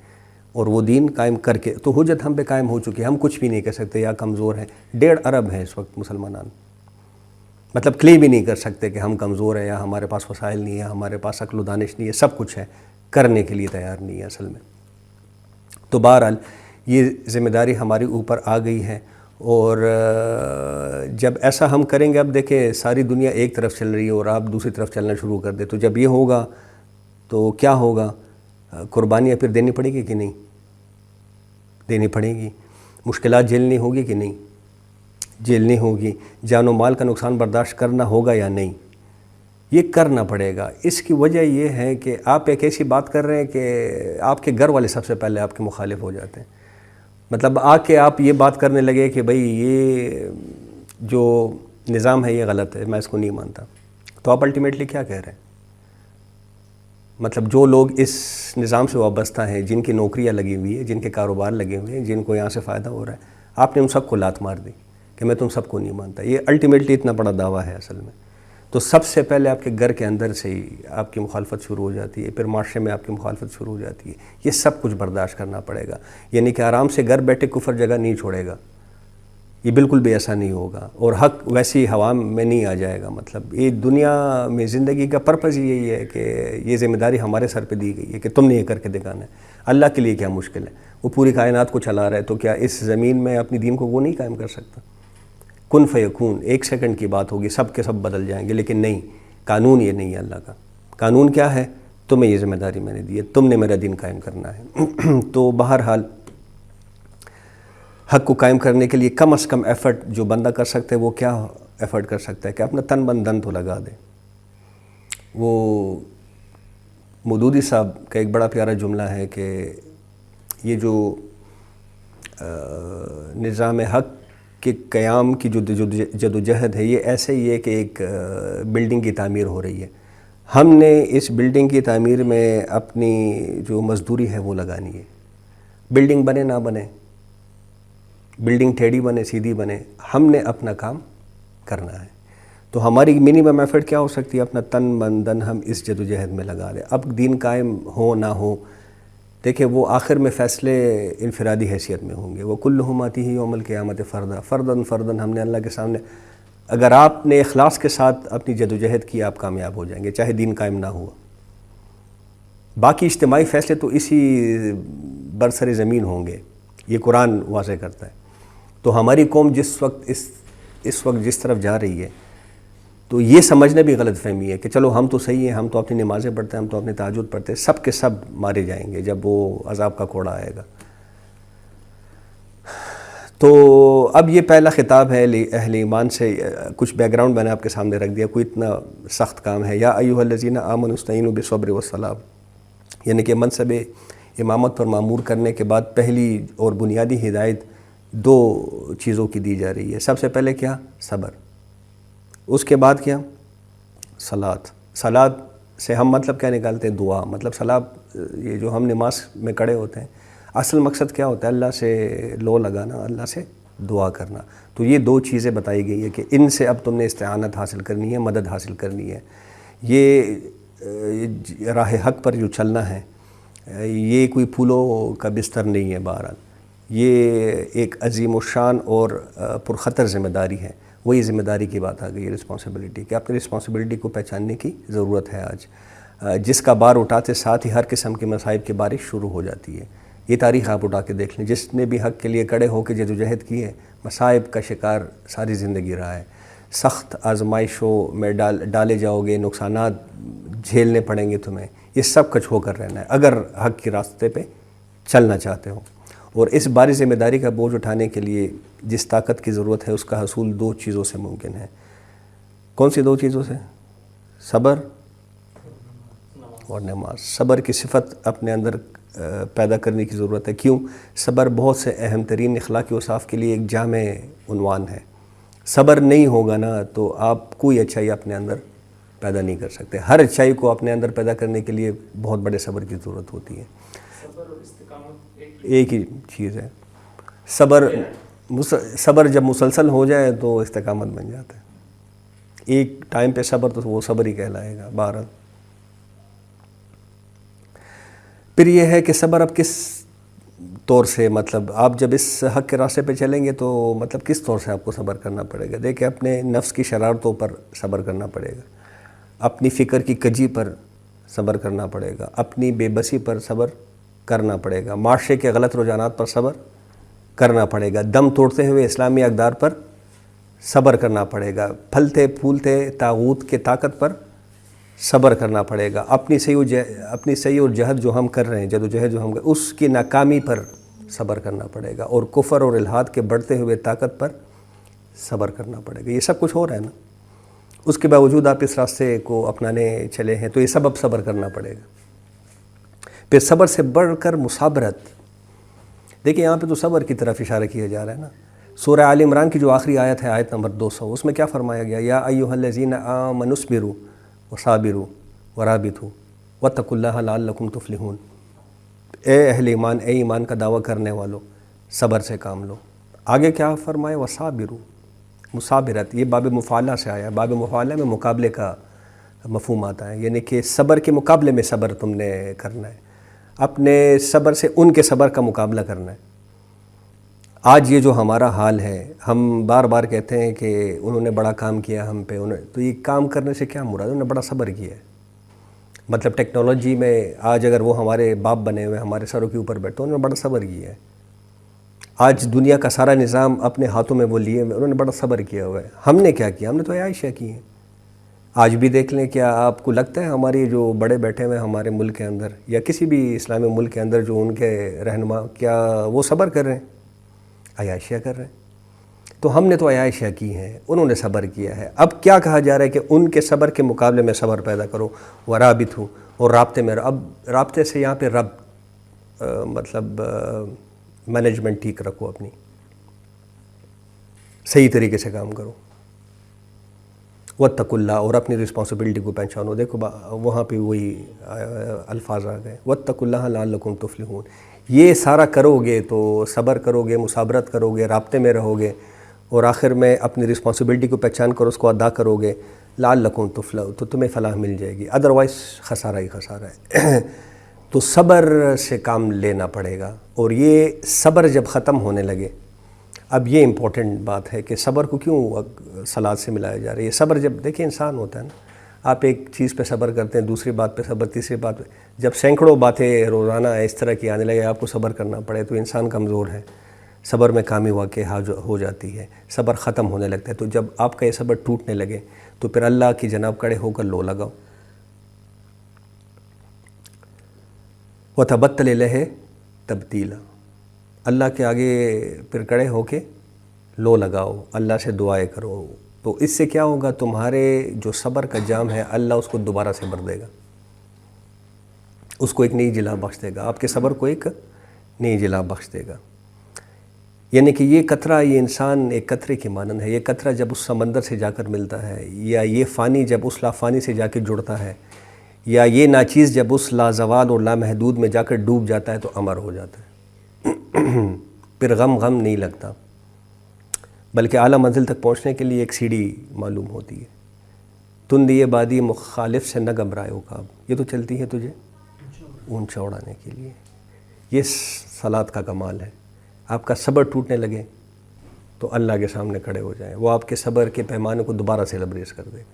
اور وہ دین قائم کر کے، تو حجت ہم پہ قائم ہو چکی ہے، ہم کچھ بھی نہیں کہہ سکتے یا کمزور ہیں۔ 1.5 ارب ہیں اس وقت مسلمانان، مطلب کلیم بھی نہیں کر سکتے کہ ہم کمزور ہیں یا ہمارے پاس وسائل نہیں ہے، ہمارے پاس عقل و دانش نہیں ہے، سب کچھ ہے، کرنے کے لیے تیار نہیں ہے اصل میں۔ تو بہرحال یہ ذمہ داری ہمارے اوپر آ گئی ہے، اور جب ایسا ہم کریں گے، اب دیکھیں ساری دنیا ایک طرف چل رہی ہے اور آپ دوسری طرف چلنا شروع کر دیں، تو جب یہ ہوگا تو کیا ہوگا؟ قربانیاں پھر دینی پڑے گی کہ نہیں؟ دینی پڑے گی۔ مشکلات جھیلنی ہوگی کہ نہیں؟ جھیلنی ہوگی۔ جان و مال کا نقصان برداشت کرنا ہوگا یا نہیں؟ یہ کرنا پڑے گا۔ اس کی وجہ یہ ہے کہ آپ ایک ایسی بات کر رہے ہیں کہ آپ کے گھر والے سب سے پہلے آپ کے مخالف ہو جاتے ہیں، مطلب آ کے آپ یہ بات کرنے لگے کہ بھئی یہ جو نظام ہے یہ غلط ہے، میں اس کو نہیں مانتا، تو آپ الٹیمیٹلی کیا کہہ رہے ہیں؟ مطلب جو لوگ اس نظام سے وابستہ ہیں، جن کی نوکریاں لگی ہوئی ہیں، جن کے کاروبار لگے ہوئے ہیں، جن کو یہاں سے فائدہ ہو رہا ہے، آپ نے ان سب کو لات مار دی کہ میں تم سب کو نہیں مانتا۔ یہ الٹیمیٹلی اتنا بڑا دعویٰ ہے اصل میں۔ تو سب سے پہلے آپ کے گھر کے اندر سے ہی آپ کی مخالفت شروع ہو جاتی ہے، پھر معاشرے میں آپ کی مخالفت شروع ہو جاتی ہے۔ یہ سب کچھ برداشت کرنا پڑے گا، یعنی کہ آرام سے گھر بیٹھے کفر جگہ نہیں چھوڑے گا، یہ بالکل بھی ایسا نہیں ہوگا، اور حق ویسی ہوا میں نہیں آ جائے گا۔ مطلب یہ دنیا میں زندگی کا پرپز یہی ہے کہ یہ ذمہ داری ہمارے سر پہ دی گئی ہے کہ تم نے یہ کر کے دکھانا ہے۔ اللہ کے لیے کیا مشکل ہے؟ وہ پوری کائنات کو چلا رہا ہے، تو کیا اس زمین میں اپنی دین کو وہ نہیں قائم کر سکتا؟ کن فیکون، 1 سیکنڈ کی بات ہوگی، سب کے سب بدل جائیں گے، لیکن نہیں، قانون یہ نہیں ہے اللہ کا۔ قانون کیا ہے؟ تمہیں یہ ذمہ داری میں نے دی ہے، تم نے میرا دین قائم کرنا ہے۔ تو بہرحال حق کو قائم کرنے کے لیے کم از کم ایفرٹ جو بندہ کر سکتا ہے، وہ کیا ایفرٹ کر سکتا ہے کہ اپنا تن من دھن تو لگا دے۔ وہ مودودی صاحب کا ایک بڑا پیارا جملہ ہے کہ یہ جو نظام حق کے قیام کی جو جد و جہد ہے، یہ ایسے ہی ہے کہ ایک بلڈنگ کی تعمیر ہو رہی ہے، ہم نے اس بلڈنگ کی تعمیر میں اپنی جو مزدوری ہے وہ لگانی ہے۔ بلڈنگ بنے نہ بنے، بلڈنگ ٹیڑھی بنے سیدھی بنے، ہم نے اپنا کام کرنا ہے۔ تو ہماری منیمم ایفرٹ کیا ہو سکتی ہے؟ اپنا تن من دھن ہم اس جد و جہد میں لگا دیں۔ اب دین قائم ہو نہ ہو، دیکھیں وہ آخر میں فیصلے انفرادی حیثیت میں ہوں گے۔ وَكُلُّهُمْ آتِيهِ يَوْمَ الْقِيَامَةِ فَرْدًا فَرْدًا فَرْدًا، ہم نے اللہ کے سامنے، اگر آپ نے اخلاص کے ساتھ اپنی جد و جہد کی، آپ کامیاب ہو جائیں گے، چاہے دین قائم نہ ہوا۔ باقی اجتماعی فیصلے تو اسی برسر زمین ہوں گے، یہ قرآن واضح کرتا ہے۔ تو ہماری قوم جس وقت اس وقت جس طرف جا رہی ہے، تو یہ سمجھنا بھی غلط فہمی ہے کہ چلو ہم تو صحیح ہیں، ہم تو اپنی نمازیں پڑھتے ہیں، ہم تو اپنے تہجد پڑھتے ہیں، سب کے سب مارے جائیں گے جب وہ عذاب کا کوڑا آئے گا۔ تو اب یہ پہلا خطاب ہے اہل ایمان سے۔ کچھ بیک گراؤنڈ میں نے آپ کے سامنے رکھ دیا، کوئی اتنا سخت کام ہے۔ یا ایھا الذین آمنوا استعینوا بالصبر والصلاۃ، یعنی کہ منصب امامت پر مامور کرنے کے بعد پہلی اور بنیادی ہدایت دو چیزوں کی دی جا رہی ہے۔ سب سے پہلے کیا؟ صبر۔ اس کے بعد کیا؟ صلاۃ۔ صلاۃ سے ہم مطلب کیا نکالتے ہیں؟ دعا۔ مطلب صلاۃ، یہ جو ہم نماز میں کھڑے ہوتے ہیں، اصل مقصد کیا ہوتا ہے؟ اللہ سے لو لگانا، اللہ سے دعا کرنا۔ تو یہ دو چیزیں بتائی گئی ہے کہ ان سے اب تم نے استعانت حاصل کرنی ہے، مدد حاصل کرنی ہے۔ یہ راہ حق پر جو چلنا ہے، یہ کوئی پھولوں کا بستر نہیں ہے۔ بہرحال یہ ایک عظیم الشان اور پرخطر ذمہ داری ہے۔ وہی ذمہ داری کی بات آ گئی ہے، رسپانسبلٹی، کہ اپنی رسپانسبلٹی کو پہچاننے کی ضرورت ہے آج، جس کا بار اٹھاتے ساتھ ہی ہر قسم کے مصائب کی بارش شروع ہو جاتی ہے۔ یہ تاریخ آپ اٹھا کے دیکھ لیں، جس نے بھی حق کے لیے کھڑے ہو کے جدوجہد کی ہے، مصائب کا شکار ساری زندگی رہا ہے۔ سخت آزمائشوں میں ڈالے جاؤ گے، نقصانات جھیلنے پڑیں گے تمہیں، یہ سب کچھ ہو کر رہنا ہے اگر حق کے راستے پہ چلنا چاہتے ہو۔ اور اس باری ذمہ داری کا بوجھ اٹھانے کے لیے جس طاقت کی ضرورت ہے، اس کا حصول دو چیزوں سے ممکن ہے۔ کون سی دو چیزوں سے؟ صبر اور نماز۔ صبر کی صفت اپنے اندر پیدا کرنے کی ضرورت ہے۔ کیوں؟ صبر بہت سے اہم ترین اخلاقی اوصاف کے لیے ایک جامع عنوان ہے۔ صبر نہیں ہوگا نا تو آپ کوئی اچھائی اپنے اندر پیدا نہیں کر سکتے۔ ہر اچھائی کو اپنے اندر پیدا کرنے کے لیے بہت بڑے صبر کی ضرورت ہوتی ہے۔ صبر اور استقامت ایک ہی چیز ہے۔ صبر جب مسلسل ہو جائے تو استقامت بن جاتا ہے۔ ایک ٹائم پہ صبر تو وہ صبر ہی کہلائے گا۔ بہرحال پھر یہ ہے کہ صبر اب کس طور سے، مطلب آپ جب اس حق کے راستے پہ چلیں گے تو مطلب کس طور سے آپ کو صبر کرنا پڑے گا؟ دیکھیں، اپنے نفس کی شرارتوں پر صبر کرنا پڑے گا، اپنی فکر کی کجی پر صبر کرنا پڑے گا، اپنی بے بسی پر صبر کرنا پڑے گا، معاشرے کے غلط رجحانات پر صبر کرنا پڑے گا، دم توڑتے ہوئے اسلامی اقدار پر صبر کرنا پڑے گا، پھلتے پھولتے طاغوت کے طاقت پر صبر کرنا پڑے گا، اپنی صحیح اور جہد جو ہم کر رہے ہیں، جدوجہد جو ہم کر، اس کی ناکامی پر صبر کرنا پڑے گا، اور کفر اور الحاد کے بڑھتے ہوئے طاقت پر صبر کرنا پڑے گا۔ یہ سب کچھ ہو رہا ہے نا، اس کے باوجود آپ اس راستے کو اپنانے چلے ہیں، تو یہ سب اب صبر کرنا پڑے گا۔ پھر صبر سے بڑھ کر مصابرت۔ دیکھیں یہاں پہ تو صبر کی طرف اشارہ کیا جا رہا ہے نا۔ سورہ آل عمران کی جو آخری آیت ہے، آیت نمبر 200، اس میں کیا فرمایا گیا؟ یا ایھا الذین آمنوا اصبروا وصابروا ورابطوا واتقوا اللہ لعلکم تفلحون۔ اے اہل ایمان، اے ایمان کا دعویٰ کرنے والو، صبر سے کام لو۔ آگے کیا فرمایا؟ وصابروا، مصابرت، یہ باب مفاعلہ سے آیا۔ باب مفاعلہ میں مقابلے کا مفہوم آتا ہے، یعنی کہ صبر کے مقابلے میں صبر تم نے کرنا ہے، اپنے صبر سے ان کے صبر کا مقابلہ کرنا ہے۔ آج یہ جو ہمارا حال ہے، ہم بار بار کہتے ہیں کہ انہوں نے بڑا کام کیا ہم پہ، تو یہ کام کرنے سے کیا مراد؟ انہوں نے بڑا صبر کیا ہے۔ مطلب ٹیکنالوجی میں آج اگر وہ ہمارے باپ بنے ہوئے ہمارے سروں کے اوپر بیٹھے، انہوں نے بڑا صبر کیا ہے۔ آج دنیا کا سارا نظام اپنے ہاتھوں میں وہ لیے ہوئے، انہوں نے بڑا صبر کیا ہوا ہے۔ ہم نے کیا کیا؟ ہم نے تو عیاشیاں کی ہیں۔ آج بھی دیکھ لیں، کیا آپ کو لگتا ہے ہماری جو بڑے بیٹھے ہوئے ہمارے ملک کے اندر یا کسی بھی اسلامی ملک کے اندر جو ان کے رہنما، کیا وہ صبر کر رہے ہیں؟ عیاشیاں کر رہے ہیں۔ تو ہم نے تو عیاشیاں کی ہیں، انہوں نے صبر کیا ہے۔ اب کیا کہا جا رہا ہے کہ ان کے صبر کے مقابلے میں صبر پیدا کرو، ورابطوا، اور رابطے میں رہو۔ اب رابطے سے یہاں پہ مطلب مینجمنٹ ٹھیک رکھو، اپنی صحیح طریقے سے کام کرو۔ واتقوا اللہ، اور اپنی رسپانسبلٹی کو پہچانو۔ دیکھو وہاں پہ وہی الفاظ آ گئے، واتقوا اللہ لعلکم تفلحون۔ یہ سارا کرو گے تو صبر کرو گے، مصابرت کرو گے، رابطے میں رہو گے، اور آخر میں اپنی رسپانسبلٹی کو پہچان کر اس کو ادا کرو گے، لعلکم تفلحون، تو تمہیں فلاح مل جائے گی، ادروائز خسارہ ہی خسارہ ہے۔ تو صبر سے کام لینا پڑے گا، اور یہ صبر جب ختم ہونے لگے، اب یہ امپورٹنٹ بات ہے کہ صبر کو کیوں صلاۃ سے ملایا جا رہا ہے۔ یہ صبر جب دیکھیں انسان ہوتا ہے نا، آپ ایک چیز پہ صبر کرتے ہیں، دوسری بات پہ صبر، تیسری بات پہ، جب سینکڑوں باتیں روزانہ اس طرح کی آنے لگے آپ کو صبر کرنا پڑے تو انسان کمزور ہے۔ صبر میں کامی واقع ہو جاتی ہے، صبر ختم ہونے لگتا ہے۔ تو جب آپ کا یہ صبر ٹوٹنے لگے تو پھر اللہ کی جناب کڑے ہو کر لو لگاؤ۔ وَتَبَتَّلْ إِلَيْهِ تَبْتِيلًا، اللہ کے آگے پھر کڑے ہو کے لو لگاؤ، اللہ سے دعائیں کرو۔ تو اس سے کیا ہوگا، تمہارے جو صبر کا جام ہے اللہ اس کو دوبارہ سے بھر دے گا، اس کو ایک نئی جلا بخش دے گا، آپ کے صبر کو ایک نئی جلا بخش دے گا۔ یعنی کہ یہ قطرہ، یہ انسان ایک قطرے کی مانند ہے۔ یہ قطرہ جب اس سمندر سے جا کر ملتا ہے، یا یہ فانی جب اس لافانی سے جا کے جڑتا ہے، یا یہ ناچیز جب اس لازوال اور لامحدود میں جا کر ڈوب جاتا ہے تو امر ہو جاتا ہے، پھر غم نہیں لگتا، بلکہ اعلیٰ منزل تک پہنچنے کے لیے ایک سیڑھی معلوم ہوتی ہے۔ تند یہ بادی مخالف سے نہ گھبرائے عقاب، یہ تو چلتی ہے تجھے اونچا اڑانے کے لیے۔ یہ صلات کا کمال ہے۔ آپ کا صبر ٹوٹنے لگے تو اللہ کے سامنے کھڑے ہو جائیں، وہ آپ کے صبر کے پیمانے کو دوبارہ سے لبریز کر دے گا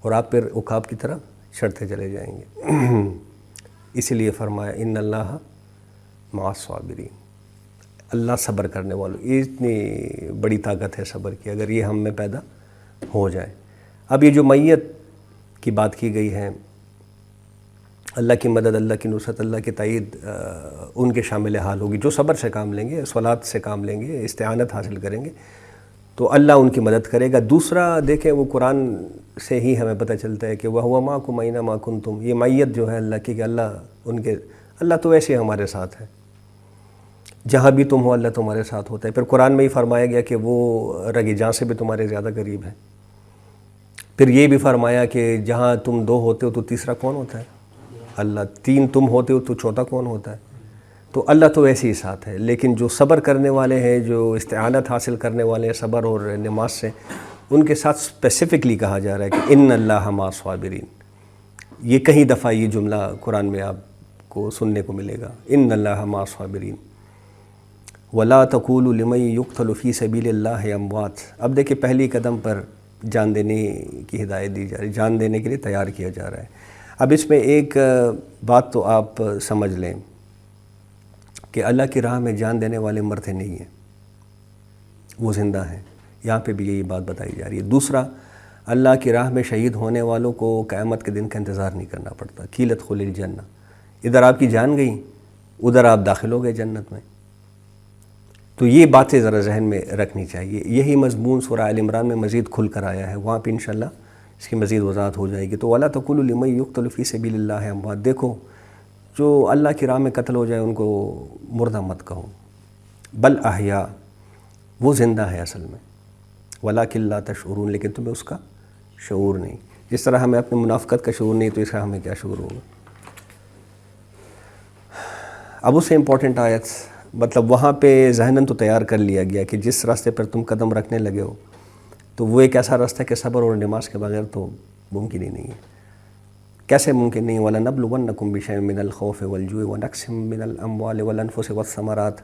اور آپ پھر عقاب کی طرف چڑھتے چلے جائیں گے۔ اسی لیے فرمایا ان اللہ مع الصابرین، اللہ صبر کرنے والوں، یہ اتنی بڑی طاقت ہے صبر کی، اگر یہ ہم میں پیدا ہو جائے۔ اب یہ جو میت کی بات کی گئی ہے، اللہ کی مدد، اللہ کی نصرت، اللہ کی تائید ان کے شامل حال ہوگی جو صبر سے کام لیں گے، صلات سے کام لیں گے، استعانت حاصل کریں گے تو اللہ ان کی مدد کرے گا۔ دوسرا دیکھیں، وہ قرآن سے ہی ہمیں پتہ چلتا ہے کہ وَهُوَ مَعَكُمْ أَيْنَمَا كُنْتُمْ، یہ میت جو ہے اللہ کی، کہ اللہ تو ایسے ہمارے ساتھ ہے، جہاں بھی تم ہو اللہ تمہارے ساتھ ہوتا ہے۔ پھر قرآن میں ہی فرمایا گیا کہ وہ رگ جاں سے بھی تمہارے زیادہ قریب ہے۔ پھر یہ بھی فرمایا کہ جہاں تم دو ہوتے ہو تو تیسرا کون ہوتا ہے؟ اللہ۔ تین تم ہوتے ہو تو چوتھا کون ہوتا ہے؟ تو اللہ تو ایسے ہی ساتھ ہے۔ لیکن جو صبر کرنے والے ہیں، جو استعانت حاصل کرنے والے ہیں صبر اور نماز سے، ان کے ساتھ اسپیسیفکلی کہا جا رہا ہے کہ ان اللہ مع الصابرین۔ یہ کئی دفعہ یہ جملہ قرآن میں آپ کو سننے کو ملے گا، ان اللہ مع الصابرین۔ وَلَا تَقُولُوا لِمَن يُقْتَلُ فِي سَبِيلِ اللَّهِ أَمْوَاتٌ۔ اب دیکھیں پہلی قدم پر جان دینے کی ہدایت دی جا رہی ہے، جان دینے کے لیے تیار کیا جا رہا ہے۔ اب اس میں ایک بات تو آپ سمجھ لیں کہ اللہ کی راہ میں جان دینے والے مرتے نہیں ہیں، وہ زندہ ہیں، یہاں پہ بھی یہی بات بتائی جا رہی ہے۔ دوسرا، اللہ کی راہ میں شہید ہونے والوں کو قیامت کے دن کا انتظار نہیں کرنا پڑتا۔ قیل ادخلوا الجنہ، ادھر آپ کی جان گئی، ادھر آپ داخل ہو گئے جنت میں۔ تو یہ باتیں ذرا ذہن میں رکھنی چاہیے۔ یہی مضمون سورہ آل عمران میں مزید کھل کر آیا ہے، وہاں پہ انشاءاللہ اس کی مزید وضاحت ہو جائے گی۔ تو وَلَا تَقُولُوا لِمَن يُقْتَلُ فِي سَبِيلِ اللَّهِ أَمْوَاتٌ، دیکھو جو اللہ کی راہ میں قتل ہو جائے ان کو مردہ مت کہو، بل احیاء، وہ زندہ ہے اصل میں، وَلَٰكِن لَا تَشْعُرُونَ، لیکن تمہیں اس کا شعور نہیں۔ جس طرح ہمیں اپنے منافقت کا شعور نہیں تو اس کا ہمیں کیا شعور ہوگا۔ اب اس سے امپورٹنٹ آیت، مطلب وہاں پہ ذہناً تو تیار کر لیا گیا کہ جس راستے پر تم قدم رکھنے لگے ہو تو وہ ایک ایسا راستہ ہے کہ صبر اور نماز کے بغیر تو ممکن ہی نہیں ہے۔ کیسے ممکن نہیں؟ وَلَنَبْلُوَنَّكُمْ بِشَيْءٍ مِّنَ الْخَوْفِ وَالْجُوعِ وَنَقْصٍ مِّنَ الْأَمْوَالِ وَالْأَنفُسِ وَالثَّمَرَاتِ،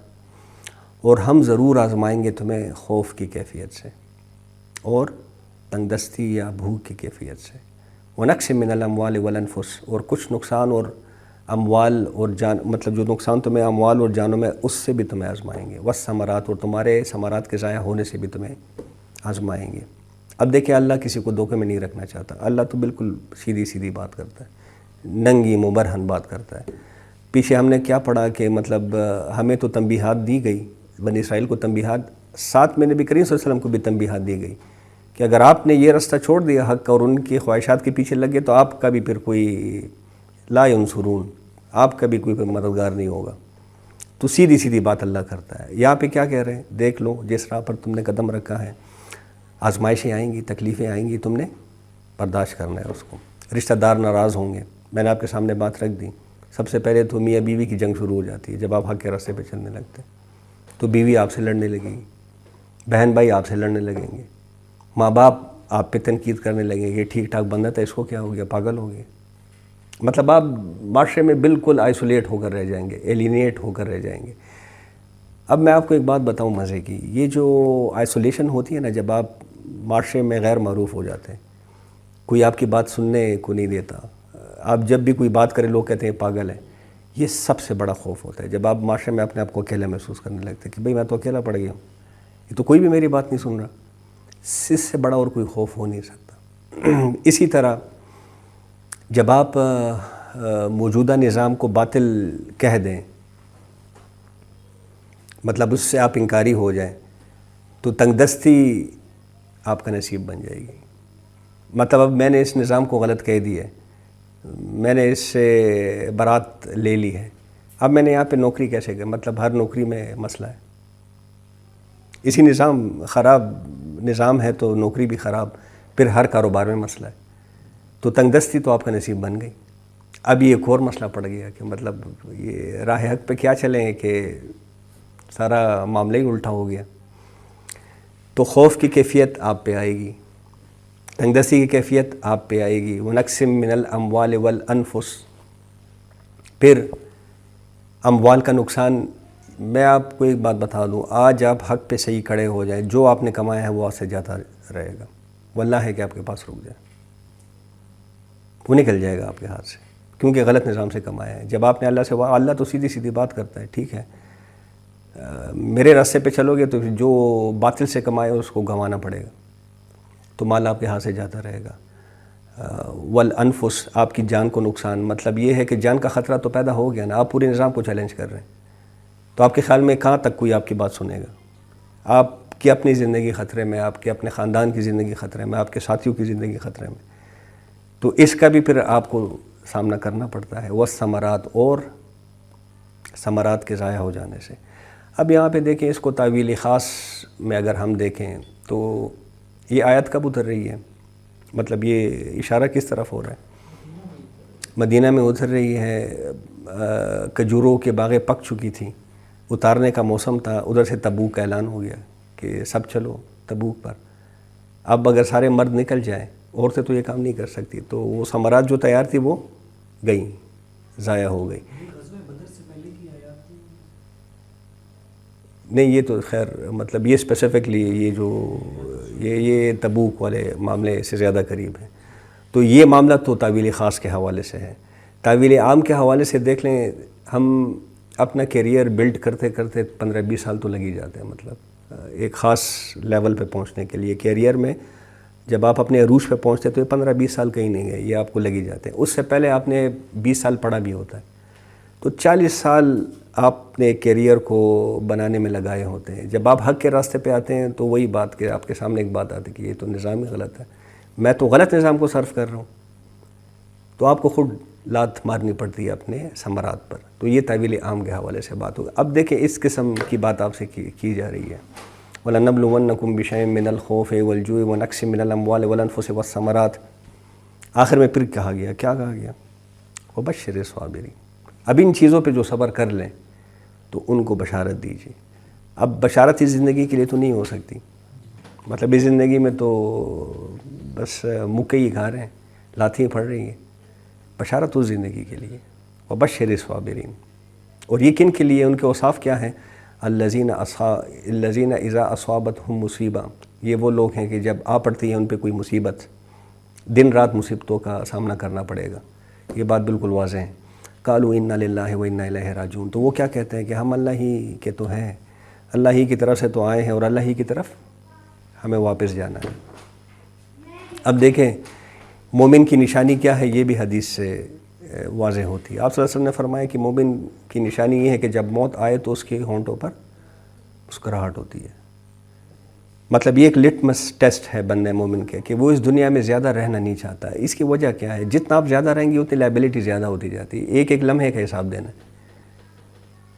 اور ہم ضرور آزمائیں گے تمہیں خوف کی کیفیت سے اور تنگ دستی یا بھوک کی کیفیت سے، وَنَقْصٍ مِّنَ الْأَمْوَالِ وَالْأَنفُسِ، اور کچھ نقصان اور اموال اور جان، مطلب جو نقصان تمہیں اموال اور جانوں میں، اس سے بھی تمہیں آزمائیں گے، والثمرات، اور تمہارے ثمرات کے ضائع ہونے سے بھی تمہیں آزمائیں گے۔ اب دیکھیں اللہ کسی کو دھوکے میں نہیں رکھنا چاہتا، اللہ تو بالکل سیدھی سیدھی بات کرتا ہے، ننگی مبرہن بات کرتا ہے۔ پیچھے ہم نے کیا پڑھا کہ مطلب ہمیں تو تنبیہات دی گئی، بنی اسرائیل کو تنبیہات، ساتھ میں نبی کریم صلی اللہ علیہ وسلم کو بھی تنبیہات دی گئی کہ اگر آپ نے یہ راستہ چھوڑ دیا حق کا اور ان کی خواہشات کے پیچھے لگ گئے تو آپ کا بھی پھر کوئی لا ینصرون، آپ کا بھی کوئی مددگار نہیں ہوگا۔ تو سیدھی سیدھی بات اللہ کرتا ہے۔ یہاں پہ کیا کہہ رہے ہیں؟ دیکھ لو جس راہ پر تم نے قدم رکھا ہے، آزمائشیں آئیں گی، تکلیفیں آئیں گی، تم نے برداشت کرنا ہے اس کو۔ رشتہ دار ناراض ہوں گے، میں نے آپ کے سامنے بات رکھ دی۔ سب سے پہلے تو میاں بیوی کی جنگ شروع ہو جاتی ہے جب آپ حق کے راستے پہ چلنے لگتے ہیں، تو بیوی آپ سے لڑنے لگے گی، بہن بھائی آپ سے لڑنے لگیں گے، ماں باپ آپ پہ تنقید کرنے لگیں گے، یہ ٹھیک ٹھاک بندہ تھا، اس کو کیا ہو گیا، پاگل ہو گیا۔ مطلب آپ معاشرے میں بالکل آئسولیٹ ہو کر رہ جائیں گے، ایلینیٹ ہو کر رہ جائیں گے۔ اب میں آپ کو ایک بات بتاؤں مزے کی، یہ جو آئسولیشن ہوتی ہے نا، جب آپ معاشرے میں غیر معروف ہو جاتے ہیں، کوئی آپ کی بات سننے کو نہیں دیتا، آپ جب بھی کوئی بات کرے لوگ کہتے ہیں پاگل ہے، یہ سب سے بڑا خوف ہوتا ہے جب آپ معاشرے میں اپنے آپ کو اکیلا محسوس کرنے لگتے کہ بھئی میں تو اکیلا پڑ گیا ہوں، یہ تو کوئی بھی میری بات نہیں سن رہا. اس سے بڑا اور کوئی خوف ہو نہیں سکتا. اسی طرح جب آپ موجودہ نظام کو باطل کہہ دیں، مطلب اس سے آپ انکاری ہو جائیں، تو تنگ دستی آپ کا نصیب بن جائے گی. مطلب اب میں نے اس نظام کو غلط کہہ دیا ہے، میں نے اس سے برات لے لی ہے، اب میں نے یہاں پہ نوکری کیسے کی؟ مطلب ہر نوکری میں مسئلہ ہے. اسی نظام خراب نظام ہے تو نوکری بھی خراب، پھر ہر کاروبار میں مسئلہ ہے. تو تنگ دستی تو آپ کا نصیب بن گئی. اب یہ ایک اور مسئلہ پڑ گیا کہ مطلب یہ راہ حق پہ کیا چلیں کہ سارا معاملہ ہی الٹا ہو گیا. تو خوف کی کیفیت آپ پہ آئے گی، تنگ دستی کی کیفیت آپ پہ آئے گی. وَنَقْسِم مِّنَ الْأَمْوَالِ وَالْأَنفُسِ. پھر اموال کا نقصان. میں آپ کو ایک بات بتا دوں، آج آپ حق پہ صحیح کھڑے ہو جائیں، جو آپ نے کمایا ہے وہ آپ سے جاتا رہے گا. واللہ ہے کہ آپ کے پاس رک جائے، وہ نکل جائے گا آپ کے ہاتھ سے، کیونکہ غلط نظام سے کمایا ہے. جب آپ نے اللہ سے اللہ تو سیدھی سیدھی بات کرتا ہے، ٹھیک ہے میرے راستے پہ چلو گے تو جو باطل سے کمائے اس کو گنوانا پڑے گا، تو مال آپ کے ہاتھ سے جاتا رہے گا. والانفس، آپ کی جان کو نقصان. مطلب یہ ہے کہ جان کا خطرہ تو پیدا ہو گیا نا، آپ پورے نظام کو چیلنج کر رہے ہیں، تو آپ کے خیال میں کہاں تک کوئی آپ کی بات سنے گا؟ آپ کی اپنی زندگی خطرے میں، آپ کے اپنے خاندان کی زندگی خطرے میں، آپ کے ساتھیوں کی زندگی خطرے میں. تو اس کا بھی پھر آپ کو سامنا کرنا پڑتا ہے. والثمرات، اور ثمرات کے ضائع ہو جانے سے. اب یہاں پہ دیکھیں اس کو تعویل خاص میں اگر ہم دیکھیں تو یہ آیت کب اتر رہی ہے؟ مطلب یہ اشارہ کس طرف ہو رہا ہے؟ مدینہ میں اتر رہی ہے. کھجوروں کے باغیں پک چکی تھیں، اتارنے کا موسم تھا. ادھر سے تبوک کا اعلان ہو گیا کہ سب چلو تبوک پر. اب اگر سارے مرد نکل جائیں، عورتیں تو یہ کام نہیں کر سکتی، تو وہ ثمرات جو تیار تھی وہ گئیں، ضائع ہو گئی. نہیں یہ تو خیر مطلب یہ اسپیسیفکلی یہ جو یہ تبوک والے معاملے سے زیادہ قریب ہیں. تو یہ معاملہ تو تعویل خاص کے حوالے سے ہے. تعویل عام کے حوالے سے دیکھ لیں، ہم اپنا کیریئر بلڈ کرتے کرتے 15-20 سال تو لگ ہی جاتے ہیں. مطلب ایک خاص لیول پہ پہنچنے کے لیے کیریئر میں جب آپ اپنے عروج پہ پہنچتے تو یہ 15-20 سال کہیں نہیں گئے، یہ آپ کو لگ ہی جاتے ہیں. اس سے پہلے آپ نے 20 سال پڑھا بھی ہوتا ہے، تو 40 سال آپ نے کیریئر کو بنانے میں لگائے ہوتے ہیں. جب آپ حق کے راستے پہ آتے ہیں تو وہی بات کہ آپ کے سامنے ایک بات آتی ہے کہ یہ تو نظام ہی غلط ہے، میں تو غلط نظام کو صرف کر رہا ہوں، تو آپ کو خود لات مارنی پڑتی ہے اپنے ثمرات پر. تو یہ تعویل عام کے حوالے سے بات ہوگی. اب دیکھیں اس قسم کی بات آپ سے کی جا رہی ہے. وَلَنَبْلُوَنَّكُمْ بِشَيْءٍ مِّنَ الْخَوْفِ وَالْجُوعِ وَنَقْصٍ مِّنَ الْأَمْوَالِ وَالْأَنفُسِ وَالثَّمَرَاتِ. آخر میں پھر کہا گیا، کیا کہا گیا؟ وَبَشِّرِ الصَّابِرِينَ. اب ان چیزوں پہ جو صبر کر لیں تو ان کو بشارت دیجیے. اب بشارت اس زندگی کے لیے تو نہیں ہو سکتی، مطلب اس زندگی میں تو بس مکے ہی کھا رہے ہیں، لاتھیں پڑ رہی ہیں. بشارت اس زندگی کے لیے. وَبَشِّرِ الصَّابِرِينَ. اور یہ کن کے لیے؟ ان کے اوصاف کیا ہیں؟ الذین اذا اصابتہم مصیبہ. یہ وہ لوگ ہیں کہ جب آ پڑتی ہے ان پہ کوئی مصیبت، دن رات مصیبتوں کا سامنا کرنا پڑے گا. یہ بات بالکل واضح ہے. قالوا انا للہ و انا الیہ راجعون. تو وہ کیا کہتے ہیں کہ ہم اللہ ہی کے تو ہیں، اللہ ہی کی طرف سے تو آئے ہیں اور اللہ ہی کی طرف ہمیں واپس جانا ہے. اب دیکھیں مومن کی نشانی کیا ہے، یہ بھی حدیث سے واضح ہوتی ہے. آپ صلی اللہ علیہ وسلم نے فرمایا کہ مومن کی نشانی یہ ہے کہ جب موت آئے تو اس کے ہونٹوں پر مسکراہٹ ہوتی ہے. مطلب یہ ایک لٹمس ٹیسٹ ہے بندہ مومن کے کہ وہ اس دنیا میں زیادہ رہنا نہیں چاہتا. اس کی وجہ کیا ہے؟ جتنا آپ زیادہ رہیں گے اتنی لائبلٹی زیادہ ہوتی جاتی ہے. ایک ایک لمحے کا حساب دینا ہے.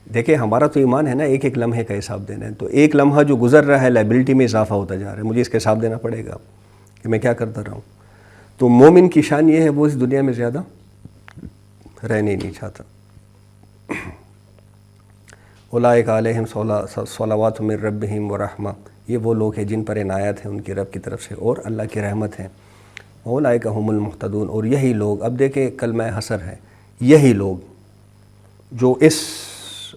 دیکھیں ہمارا تو ایمان ہے نا، ایک ایک لمحے کا حساب دینا ہے. تو ایک لمحہ جو گزر رہا ہے لائبلٹی میں اضافہ ہوتا جا رہا ہے، مجھے اس کا حساب دینا پڑے گا کہ میں کیا کرتا رہا ہوں. تو مومن کی شان یہ ہے وہ اس دنیا میں زیادہ رہنے نہیں چاہتا. اولئک علیہم صلوات من ربہم ورحمہ. یہ وہ لوگ ہیں جن پر عنایت ہے ان کی رب کی طرف سے اور اللہ کی رحمت ہے. اولئک هم المہتدون. اور یہی لوگ، اب دیکھیں کلمہ حسر ہے، یہی لوگ جو اس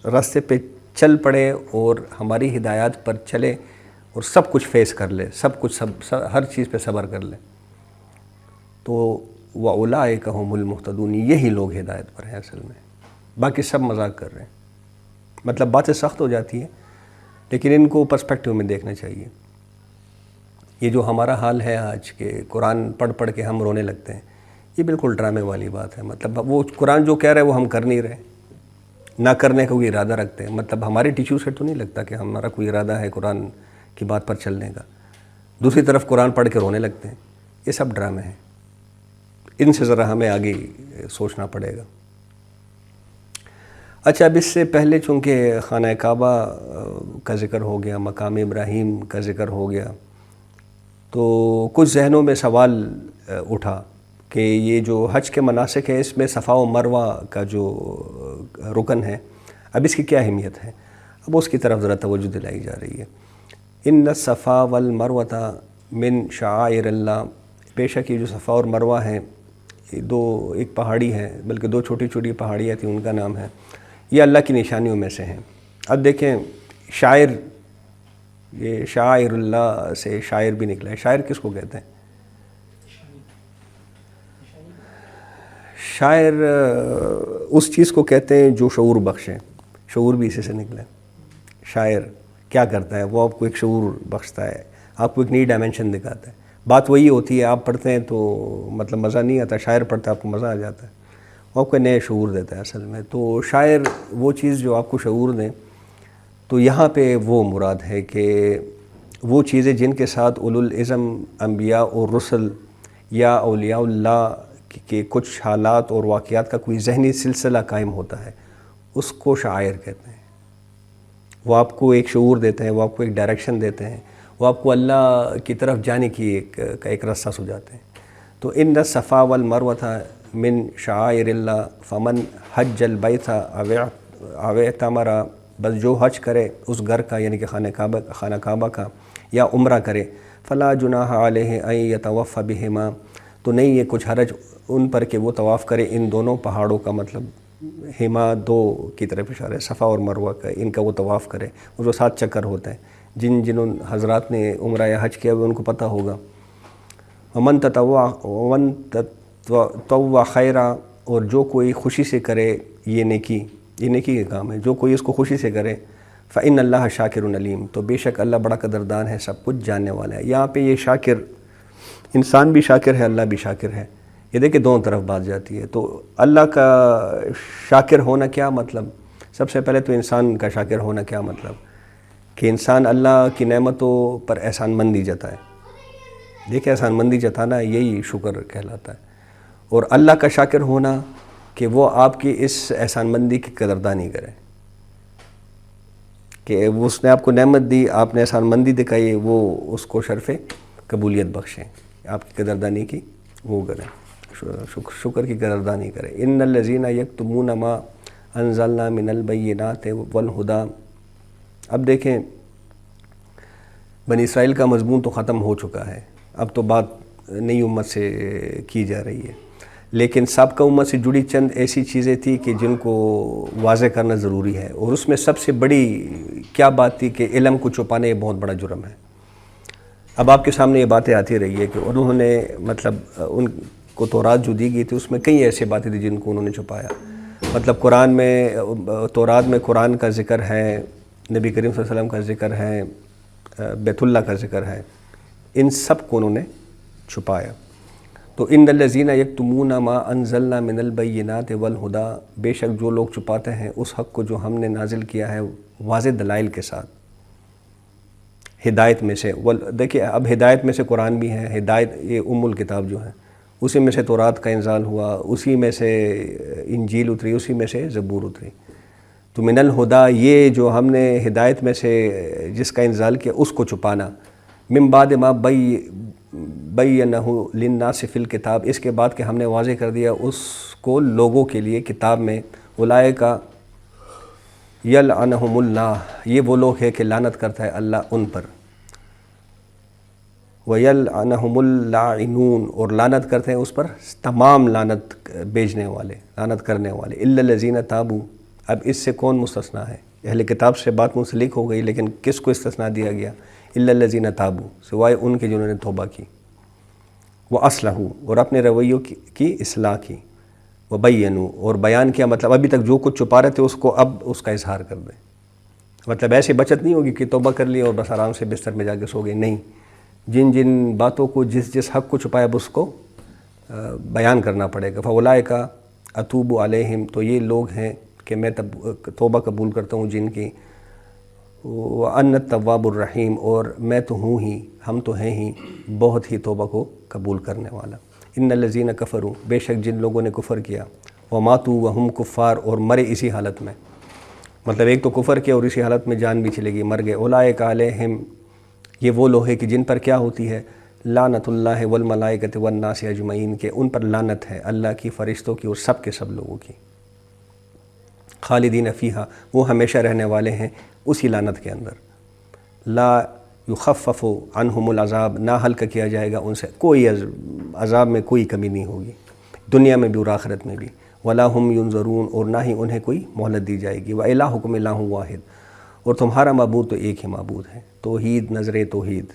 راستے پہ چل پڑے اور ہماری ہدایات پر چلے اور سب کچھ فیس کر لے، سب کچھ ہر چیز پہ صبر کر لے، تو وَأُولَئِكَ هُمُ الْمُهْتَدُونَ. یہی لوگ ہدایت پر ہیں اصل میں. باقی سب مذاق کر رہے ہیں. مطلب باتیں سخت ہو جاتی ہیں لیکن ان کو پرسپیکٹیو میں دیکھنا چاہیے. یہ جو ہمارا حال ہے آج کہ قرآن پڑھ پڑھ کے ہم رونے لگتے ہیں، یہ بالکل ڈرامے والی بات ہے. مطلب وہ قرآن جو کہہ رہا ہے وہ ہم کر نہیں رہے، نہ کرنے کا کوئی ارادہ رکھتے ہیں. مطلب ہمارے ٹیچو سے تو نہیں لگتا کہ ہمارا کوئی ارادہ ہے قرآن کی بات پر چلنے کا. دوسری طرف قرآن پڑھ کے رونے لگتے ہیں. یہ سب ڈرامے ہیں. ان سے ذرا ہمیں آگے سوچنا پڑے گا. اچھا، اب اس سے پہلے چونکہ خانہ کعبہ کا ذکر ہو گیا، مقام ابراہیم کا ذکر ہو گیا، تو کچھ ذہنوں میں سوال اٹھا کہ یہ جو حج کے مناسک ہیں اس میں صفا و مروہ کا جو رکن ہے، اب اس کی کیا اہمیت ہے؟ اب اس کی طرف ذرا توجہ دلائی جا رہی ہے. ان الصفا والمروۃ من شعائر اللہ، بے شک یہ جو صفا اور مروہ ہیں، ایک پہاڑی ہے، بلکہ دو چھوٹی چھوٹی پہاڑیاں تھیں، ان کا نام ہے، یہ اللہ کی نشانیوں میں سے ہیں. اب دیکھیں، شاعر، یہ شاعر اللہ سے شاعر بھی نکلا ہے. شاعر کس کو کہتے ہیں؟ شاعر اس چیز کو کہتے ہیں جو شعور بخشے. شعور بھی اسی سے نکلا ہے. شاعر کیا کرتا ہے؟ وہ آپ کو ایک شعور بخشتا ہے، آپ کو ایک نئی ڈائمنشن دکھاتا ہے. بات وہی ہوتی ہے، آپ پڑھتے ہیں تو مطلب مزہ نہیں آتا، شاعر پڑھتا ہے آپ کو مزہ آ جاتا ہے، وہ آپ کو نئے شعور دیتا ہے اصل میں. تو شاعر وہ چیز جو آپ کو شعور دیں، تو یہاں پہ وہ مراد ہے کہ وہ چیزیں جن کے ساتھ اولوالعزم انبیاء اور رسل یا اولیاء اللہ کے کچھ حالات اور واقعات کا کوئی ذہنی سلسلہ قائم ہوتا ہے، اس کو شاعر کہتے ہیں. وہ آپ کو ایک شعور دیتے ہیں، وہ آپ کو ایک ڈائریکشن دیتے ہیں، وہ آپ کو اللہ کی طرف جانے کی ایک رستہ سجاتے ہیں. تو ان الصفا والمروۃ من شعائر اللہ فمن حج البیت او اعتمر، بس جو حج کرے اس گھر کا، یعنی کہ خانہ کعبہ کا، یا عمرہ کرے، فلا جناح علیہ ان یطوف بہما، تو نہیں ہے کچھ حرج ان پر کہ وہ طواف کرے ان دونوں پہاڑوں کا. مطلب ہما دو کی طرف اشارہ ہے، صفا اور مروہ کا، ان کا وہ طواف کرے. وہ جو 7 چکر ہوتے ہیں، جن حضرات نے عمرہ یا حج کیا ہوئے ان کو پتہ ہوگا. ومن تطوع خیرا، اور جو کوئی خوشی سے کرے یہ نیکی کا کام ہے، جو کوئی اس کو خوشی سے کرے، فإن اللہ شاکر علیم، تو بے شک اللہ بڑا قدردان ہے، سب کچھ جاننے والا ہے. یہاں پہ یہ شاکر، انسان بھی شاکر ہے، اللہ بھی شاکر ہے. یہ دیکھیں دونوں طرف بات جاتی ہے. تو اللہ کا شاکر ہونا کیا مطلب؟ سب سے پہلے تو انسان کا شاکر ہونا کیا مطلب؟ کہ انسان اللہ کی نعمتوں پر احسان مندی جتائے. دیکھیں، احسان مندی جتانا یہی شکر کہلاتا ہے. اور اللہ کا شاکر ہونا کہ وہ آپ کی اس احسان مندی کی قدردانی کرے، کہ اس نے آپ کو نعمت دی، آپ نے احسان مندی دکھائی، وہ اس کو شرف قبولیت بخشیں، آپ کی قدردانی کی وہ کریں، شکر کی قدردانی کریں. ان الذین یکتمون ما انزلنا من البینات والہدی. اب دیکھیں، بنی اسرائیل کا مضمون تو ختم ہو چکا ہے، اب تو بات نئی امت سے کی جا رہی ہے. لیکن سابقہ امت سے جڑی چند ایسی چیزیں تھیں کہ جن کو واضح کرنا ضروری ہے. اور اس میں سب سے بڑی کیا بات تھی کہ علم کو چھپانا یہ بہت بڑا جرم ہے. اب آپ کے سامنے یہ باتیں آتی رہی ہے کہ انہوں نے مطلب ان کو تورات جو دی گئی تھی اس میں کئی ایسے باتیں تھیں جن کو انہوں نے چھپایا. مطلب قرآن میں، تورات میں قرآن کا ذکر ہے، نبی کریم صلی اللہ علیہ وسلم کا ذکر ہے، بیت اللہ کا ذکر ہے، ان سب کو انہوں نے چھپایا. تو ان الذین یکتمون ما انزلنا من البینات والہدی، بے شک جو لوگ چھپاتے ہیں اس حق کو جو ہم نے نازل کیا ہے واضح دلائل کے ساتھ، ہدایت میں سے. دیکھیے، اب ہدایت میں سے قرآن بھی ہے، ہدایت یہ ام الکتاب جو ہے، اسی میں سے تورات کا انزال ہوا، اسی میں سے انجیل اتری، اسی میں سے زبور اتری. تو من الہدی، یہ جو ہم نے ہدایت میں سے جس کا انزال کیا اس کو چھپانا. من بعد ما بینہ للناس فی الکتاب، اس کے بعد کہ ہم نے واضح کر دیا اس کو لوگوں کے لیے کتاب میں. اولئک یلعنہم اللہ، یہ وہ لوگ ہیں کہ لعنت کرتا ہے اللہ ان پر. ویلعنہم اللاعنون، اور لعنت کرتے ہیں اس پر تمام لعنت بھیجنے والے، لعنت کرنے والے. الا الذین تابوا، اب اس سے کون مستثنیٰ ہے؟ اہل کتاب سے بات منسلک ہو گئی، لیکن کس کو استثناء دیا گیا؟ الا الذین تابوا، سوائے ان کے جنہوں نے توبہ کی. واصلحوا، اور اپنے رویوں کی اصلاح کی. وبینوا، اور بیان کیا مطلب ابھی تک جو کچھ چھپا رہے تھے اس کو اب اس کا اظہار کر دیں. مطلب ایسی بچت نہیں ہوگی کہ توبہ کر لی اور بس آرام سے بستر میں جا کے سو گئے، نہیں، جن جن باتوں کو جس حق کو چھپایا اب اس کو بیان کرنا پڑے گا. فاولئک اتوب علیہم، تو یہ لوگ ہیں کہ میں توبہ قبول کرتا ہوں جن کی. وَأَنَّ التَّوَّابُ الرَّحِيمُ، اور میں تو ہوں ہی، ہم تو ہیں ہی بہت ہی توبہ کو قبول کرنے والا. ان الذین کفروا، بے شک جن لوگوں نے کفر کیا، وماتوا وہم کفار، اور مرے اسی حالت میں، مطلب ایک تو کفر کیا اور اسی حالت میں جان بھی چلے گی، مر گئے. اولئک علیہم، یہ وہ لوگ ہیں کہ جن پر کیا ہوتی ہے، لعنت اللہ والملائکۃ والناس اجمعین، کہ ان پر لعنت ہے اللہ کی، فرشتوں کی اور سب کے سب لوگوں کی. خالدین فیہا، وہ ہمیشہ رہنے والے ہیں اسی لعنت کے اندر. لا یخفف عنہم العذاب، نہ ہلکا کیا جائے گا ان سے، کوئی عذاب میں کوئی کمی نہیں ہوگی دنیا میں بھی اور آخرت میں بھی. ولا ہم ینظرون، اور نہ ہی انہیں کوئی مہلت دی جائے گی. وَإِلَٰهُكُمْ إِلَٰهٌ وَاحِدٌ، اور تمہارا معبود تو ایک ہی معبود ہے. توحید، نظر توحید،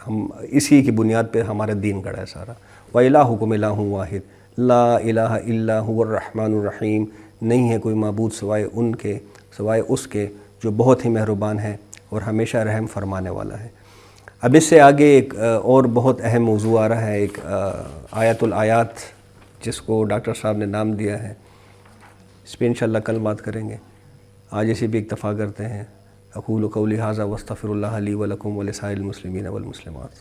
ہم اسی کی بنیاد پہ ہمارا دین گڑا ہے سارا. وَإِلَٰهُكُمْ إِلَٰهٌ وَاحِدٌ لَا إِلَٰهَ إِلَّا هُوَ الرَّحْمَٰنُ الرَّحِيمُ، نہیں ہے کوئی معبود سوائے اس کے جو بہت ہی مہربان ہے اور ہمیشہ رحم فرمانے والا ہے. اب اس سے آگے ایک اور بہت اہم موضوع آ رہا ہے، ایک آیت الآیات، جس کو ڈاکٹر صاحب نے نام دیا ہے. اس پہ انشاءاللہ کل بات کریں گے. آج اسے بھی اکتفا کرتے ہیں. اقول قولی ھذا واستغفر اللہ لی ولکم ولسائر المسلمین والمسلمات.